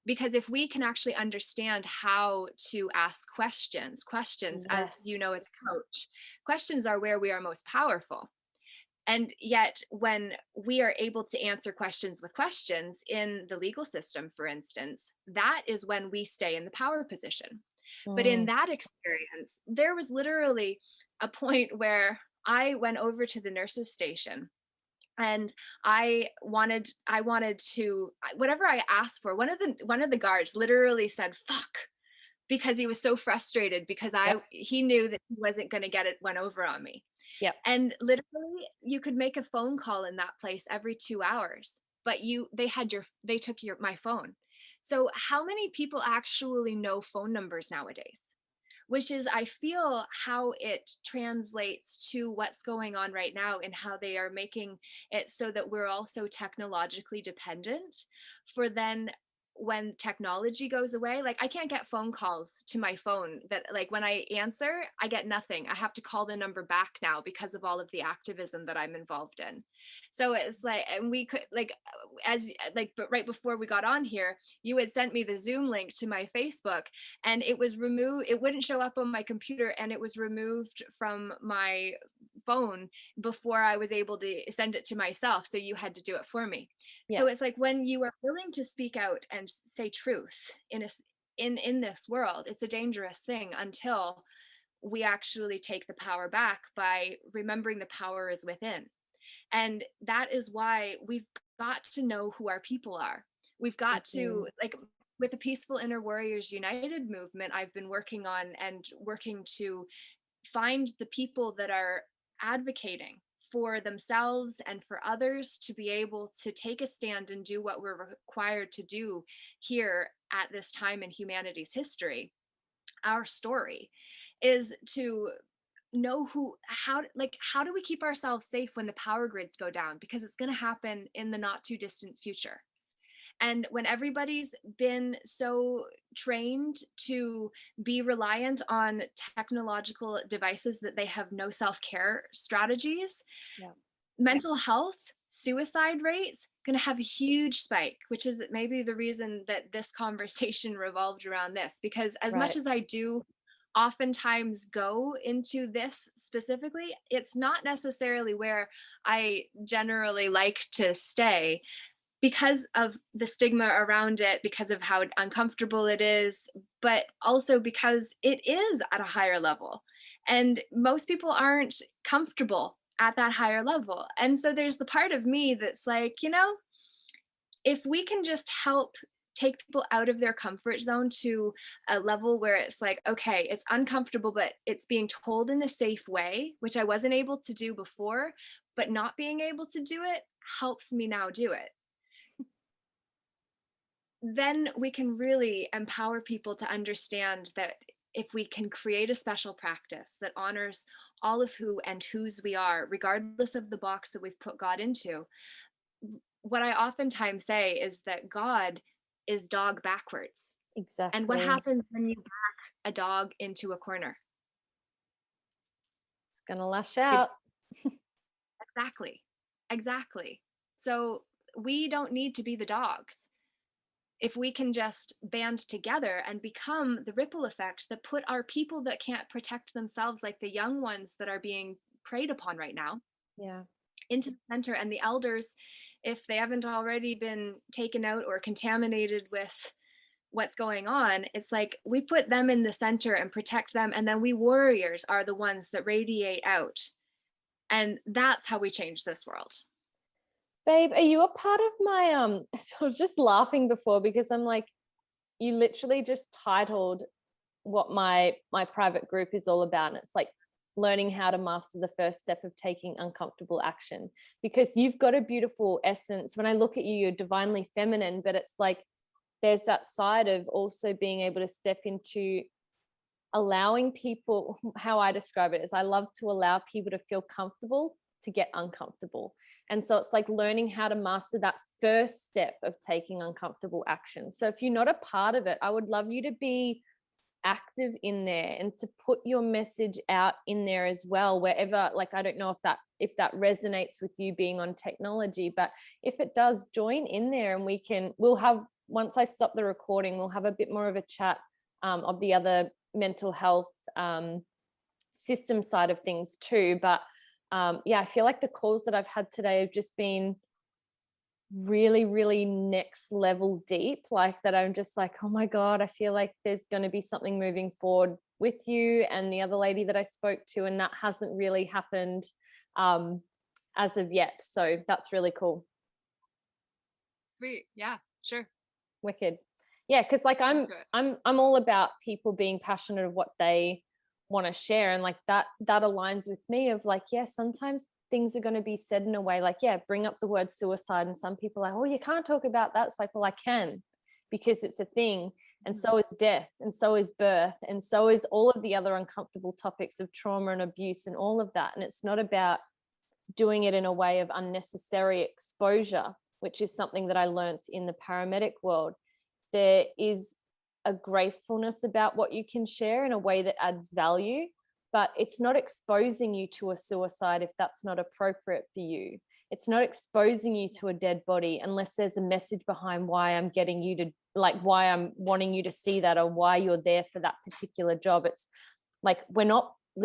Because if we can actually understand how to ask questions, Yes. as you know, as a coach, questions are where we are most powerful. And yet, when we are able to answer questions with questions in the legal system, for instance, that is when we stay in the power position. But in that experience, there was literally a point where I went over to the nurse's station, and I wanted to, whatever I asked for, one of the guards literally said, "Fuck," because he was so frustrated because he knew that he wasn't going to get it one over on me. Yep. And literally you could make a phone call in that place every 2 hours, but they took my phone. So how many people actually know phone numbers nowadays? Which is, I feel, how it translates to what's going on right now and how they are making it so that we're also technologically dependent for then when technology goes away. Like, I can't get phone calls to my phone that, like, when I answer, I get nothing. I have to call the number back now because of all of the activism that I'm involved in. So it's like, and we could, like, but right before we got on here, you had sent me the Zoom link to my Facebook, and it was removed. It wouldn't show up on my computer, and it was removed from my phone before I was able to send it to myself. So you had to do it for me. Yeah. So it's like, when you are willing to speak out and say truth in this world, it's a dangerous thing until we actually take the power back by remembering the power is within. And that is why we've got to know who our people are. We've got to, like, with the Peaceful Inner Warriors United movement, I've been working to find the people that are advocating for themselves and for others to be able to take a stand and do what we're required to do here at this time in humanity's history. Our story is to know how do we keep ourselves safe when the power grids go down, because it's going to happen in the not too distant future. And when everybody's been so trained to be reliant on technological devices that they have no self-care strategies, mental health, suicide rates going to have a huge spike, which is maybe the reason that this conversation revolved around this. Because as much as I do oftentimes go into this specifically, it's not necessarily where I generally like to stay, because of the stigma around it, because of how uncomfortable it is, but also because it is at a higher level. And most people aren't comfortable at that higher level. And so there's the part of me that's like, if we can just help take people out of their comfort zone to a level where it's like, okay, it's uncomfortable, but it's being told in a safe way, which I wasn't able to do before, but not being able to do it helps me now do it. Then we can really empower people to understand that if we can create a special practice that honors all of who and whose we are, regardless of the box that we've put God into, what I oftentimes say is that God is dog backwards. Exactly. And what happens when you back a dog into a corner? It's going to lash out. Exactly. So we don't need to be the dogs. If we can just band together and become the ripple effect that put our people that can't protect themselves, like the young ones that are being preyed upon right now, into the center, and the elders, if they haven't already been taken out or contaminated with what's going on, it's like we put them in the center and protect them, and then we warriors are the ones that radiate out. And that's how we change this world. Babe, are you a part of my I was just laughing before because I'm like, you literally just titled what my private group is all about, and it's like learning how to master the first step of taking uncomfortable action, because you've got a beautiful essence. When I look at you, you're divinely feminine, but it's like there's that side of also being able to step into allowing people. How I describe it is I love to allow people to feel comfortable to get uncomfortable. And so it's like learning how to master that first step of taking uncomfortable action. So if you're not a part of it, I would love you to be active in there and to put your message out in there as well, wherever, like, I don't know if that resonates with you being on technology, but if it does, join in there, and we'll have, once I stop the recording, we'll have a bit more of a chat of the other mental health system side of things too. But I feel like the calls that I've had today have just been really, really next level deep, like that I'm just like, oh my God, I feel like there's going to be something moving forward with you and the other lady that I spoke to, and that hasn't really happened as of yet. So that's really cool. Sweet. Yeah, sure. Wicked. Yeah, because like I'm all about people being passionate of what they want to share, and like that aligns with me of like, yeah, sometimes things are going to be said in a way like, yeah, bring up the word suicide, and some people are like, oh, you can't talk about that. It's like, well, I can, because it's a thing, and so is death, and so is birth, and so is all of the other uncomfortable topics of trauma and abuse and all of that. And it's not about doing it in a way of unnecessary exposure, which is something that I learnt in the paramedic world. There is a gracefulness about what you can share in a way that adds value, but it's not exposing you to a suicide if that's not appropriate for you. It's not exposing you to a dead body unless there's a message behind why I'm getting you to, like, why I'm wanting you to see that, or why you're there for that particular job. It's like,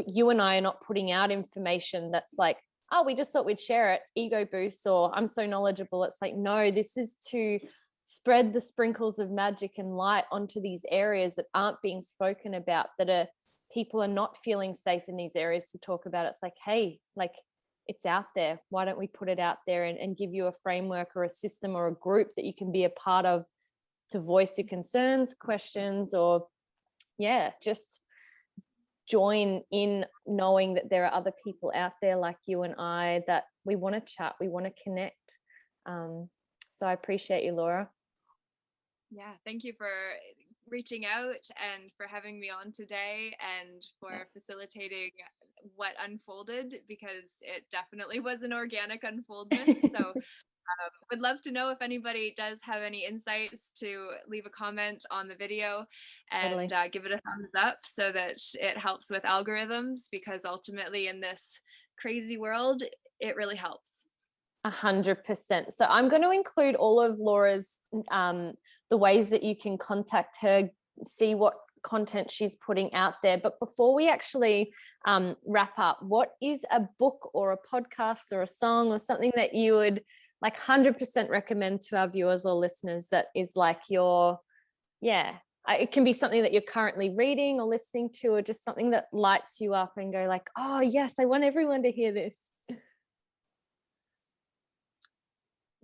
you and I are not putting out information that's like, oh, we just thought we'd share it, ego boost, or I'm so knowledgeable. It's like, no, this is to spread the sprinkles of magic and light onto these areas that aren't being spoken about, that people are not feeling safe in these areas to talk about. It's like, hey, like, it's out there. Why don't we put it out there and give you a framework or a system or a group that you can be a part of to voice your concerns, questions, or just join in, knowing that there are other people out there like you and I that we want to chat, we want to connect. So I appreciate you, Laura. Yeah, thank you for reaching out and for having me on today, and for facilitating what unfolded, because it definitely was an organic unfoldment. So would love to know if anybody does have any insights, to leave a comment on the video and give it a thumbs up so that it helps with algorithms, because ultimately in this crazy world, it really helps. 100%. So I'm going to include all of Laura's, the ways that you can contact her, see what content she's putting out there. But before we actually wrap up, what is a book or a podcast or a song or something that you would like 100% recommend to our viewers or listeners that is like your, it can be something that you're currently reading or listening to, or just something that lights you up and go like, oh yes, I want everyone to hear this.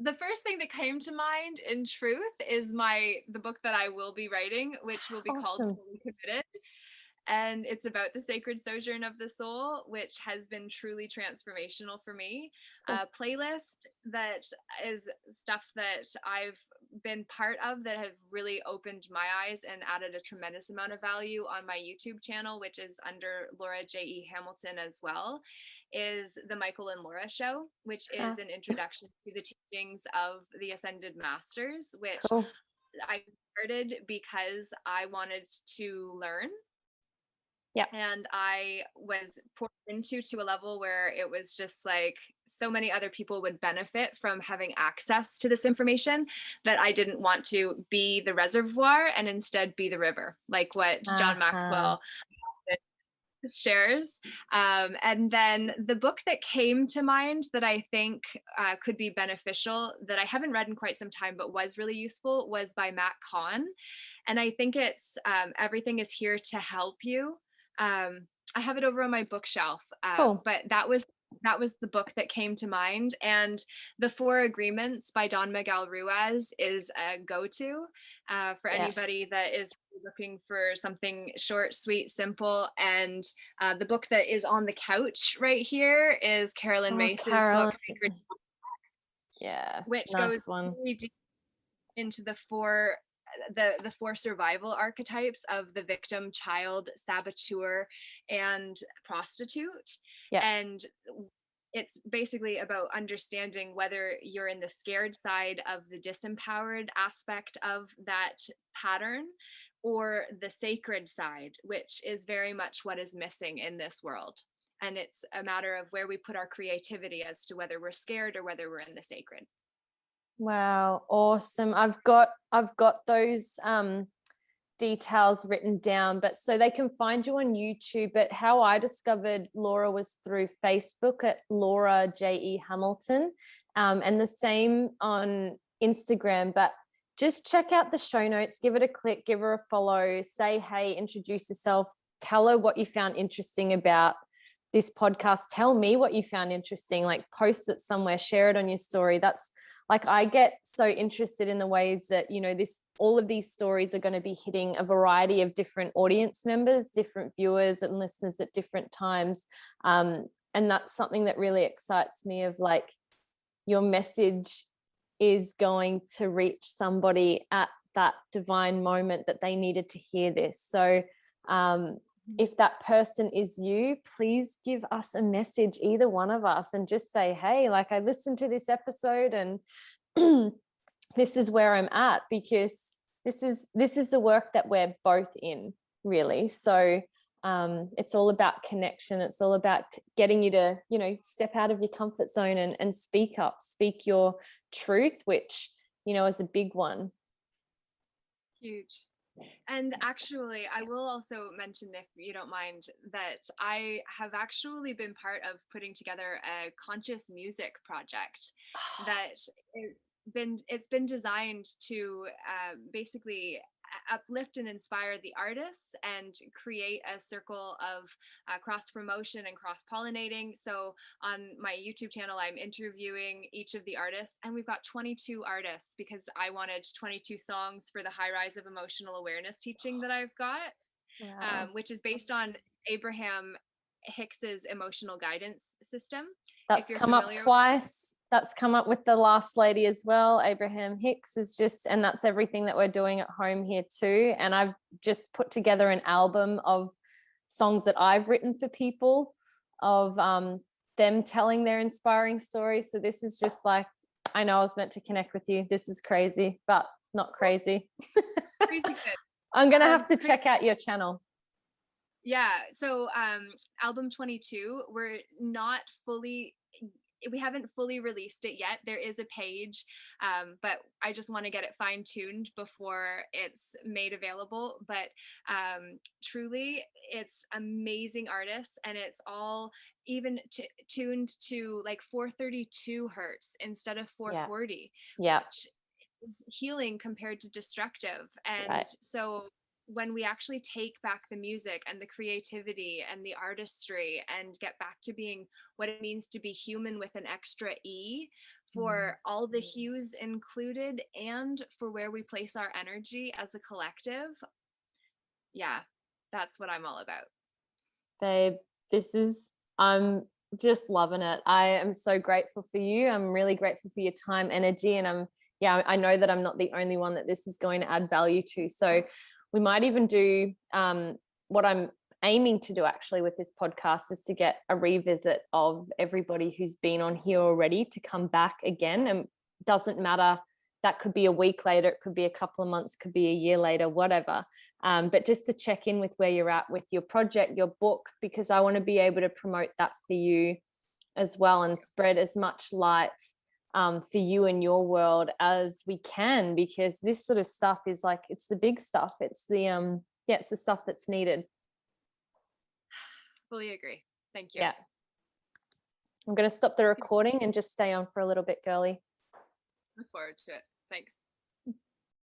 The first thing that came to mind, in truth, is the book that I will be writing, which will be called Fully Committed. And it's about the sacred sojourn of the soul, which has been truly transformational for me. A playlist that is stuff that I've been part of that have really opened my eyes and added a tremendous amount of value on my YouTube channel, which is under Laura JeH Hamilton as well, is the Michael and Laura Show, which is an introduction to the teachings of the Ascended Masters, which I started because I wanted to learn. Yeah. And I was poured into to a level where it was just like so many other people would benefit from having access to this information, that I didn't want to be the reservoir and instead be the river, like what John Maxwell shares. And then the book that came to mind that I think could be beneficial, that I haven't read in quite some time, but was really useful, was by Matt Kahn. And I think it's Everything is Here to Help You. I have it over on my bookshelf, but that was that was the book that came to mind. And The Four Agreements by Don Miguel Ruiz is a go-to for anybody that is looking for something short, sweet, simple. And the book that is on the couch right here is Carolyn Mace's book, which goes really deep into the four survival archetypes of the victim, child, saboteur, and prostitute. And it's basically about understanding whether you're in the scared side of the disempowered aspect of that pattern, or the sacred side, which is very much what is missing in this world. And it's a matter of where we put our creativity as to whether we're scared or whether we're in the sacred. Wow, awesome. I've got those details written down, but so they can find you on YouTube. But how I discovered Laura was through Facebook at Laura JeH Hamilton, and the same on Instagram. But just check out the show notes, give it a click, give her a follow, say hey, introduce yourself, tell her what you found interesting about this podcast. Tell me what you found interesting, like post it somewhere, share it on your story. That's like, I get so interested in the ways that, you know, all of these stories are going to be hitting a variety of different audience members, different viewers and listeners at different times. And that's something that really excites me, of like, your message is going to reach somebody at that divine moment that they needed to hear this. So if that person is you, please give us a message, either one of us, and just say, hey, like, I listened to this episode and this is where I'm at, because this is the work that we're both in, really. So it's all about connection. It's all about getting you to, you know, step out of your comfort zone and speak up, speak your truth, which, you know, is a big one. Huge. And actually, I will also mention, if you don't mind, that I have actually been part of putting together a conscious music project that it's been designed to basically uplift and inspire the artists and create a circle of cross promotion and cross pollinating. So on my YouTube channel, I'm interviewing each of the artists, and we've got 22 artists because I wanted 22 songs for the High Rise of Emotional Awareness teaching that I've got, which is based on Abraham Hicks's emotional guidance system. That's come up twice. That's come up with the last lady as well. Abraham Hicks is just, and that's everything that we're doing at home here too. And I've just put together an album of songs that I've written for people, of them telling their inspiring stories. So this is just like, I know I was meant to connect with you. This is crazy, but not crazy. I'm going to have to check out your channel. Yeah. So album 22, we haven't fully released it yet. There is a page, but I just want to get it fine-tuned before it's made available. But truly, it's amazing artists, and it's all even tuned to like 432 hertz instead of 440. Yeah. Which is healing compared to destructive. And so when we actually take back the music and the creativity and the artistry and get back to being what it means to be human with an extra E, for all the hues included, and for where we place our energy as a collective, that's what I'm all about. Babe, I'm just loving it. I am so grateful for you. I'm really grateful for your time, energy, and I know that I'm not the only one that this is going to add value to. So we might even do what I'm aiming to do actually with this podcast, is to get a revisit of everybody who's been on here already to come back again. And doesn't matter, that could be a week later, it could be a couple of months, could be a year later, whatever. But just to check in with where you're at with your project, your book, because I want to be able to promote that for you as well and spread as much light for you and your world as we can, because this sort of stuff is like, it's the big stuff. It's the it's the stuff that's needed. Fully agree. Thank you. Yeah. I'm going to stop the recording and just stay on for a little bit, girly. Look forward to it. Thanks.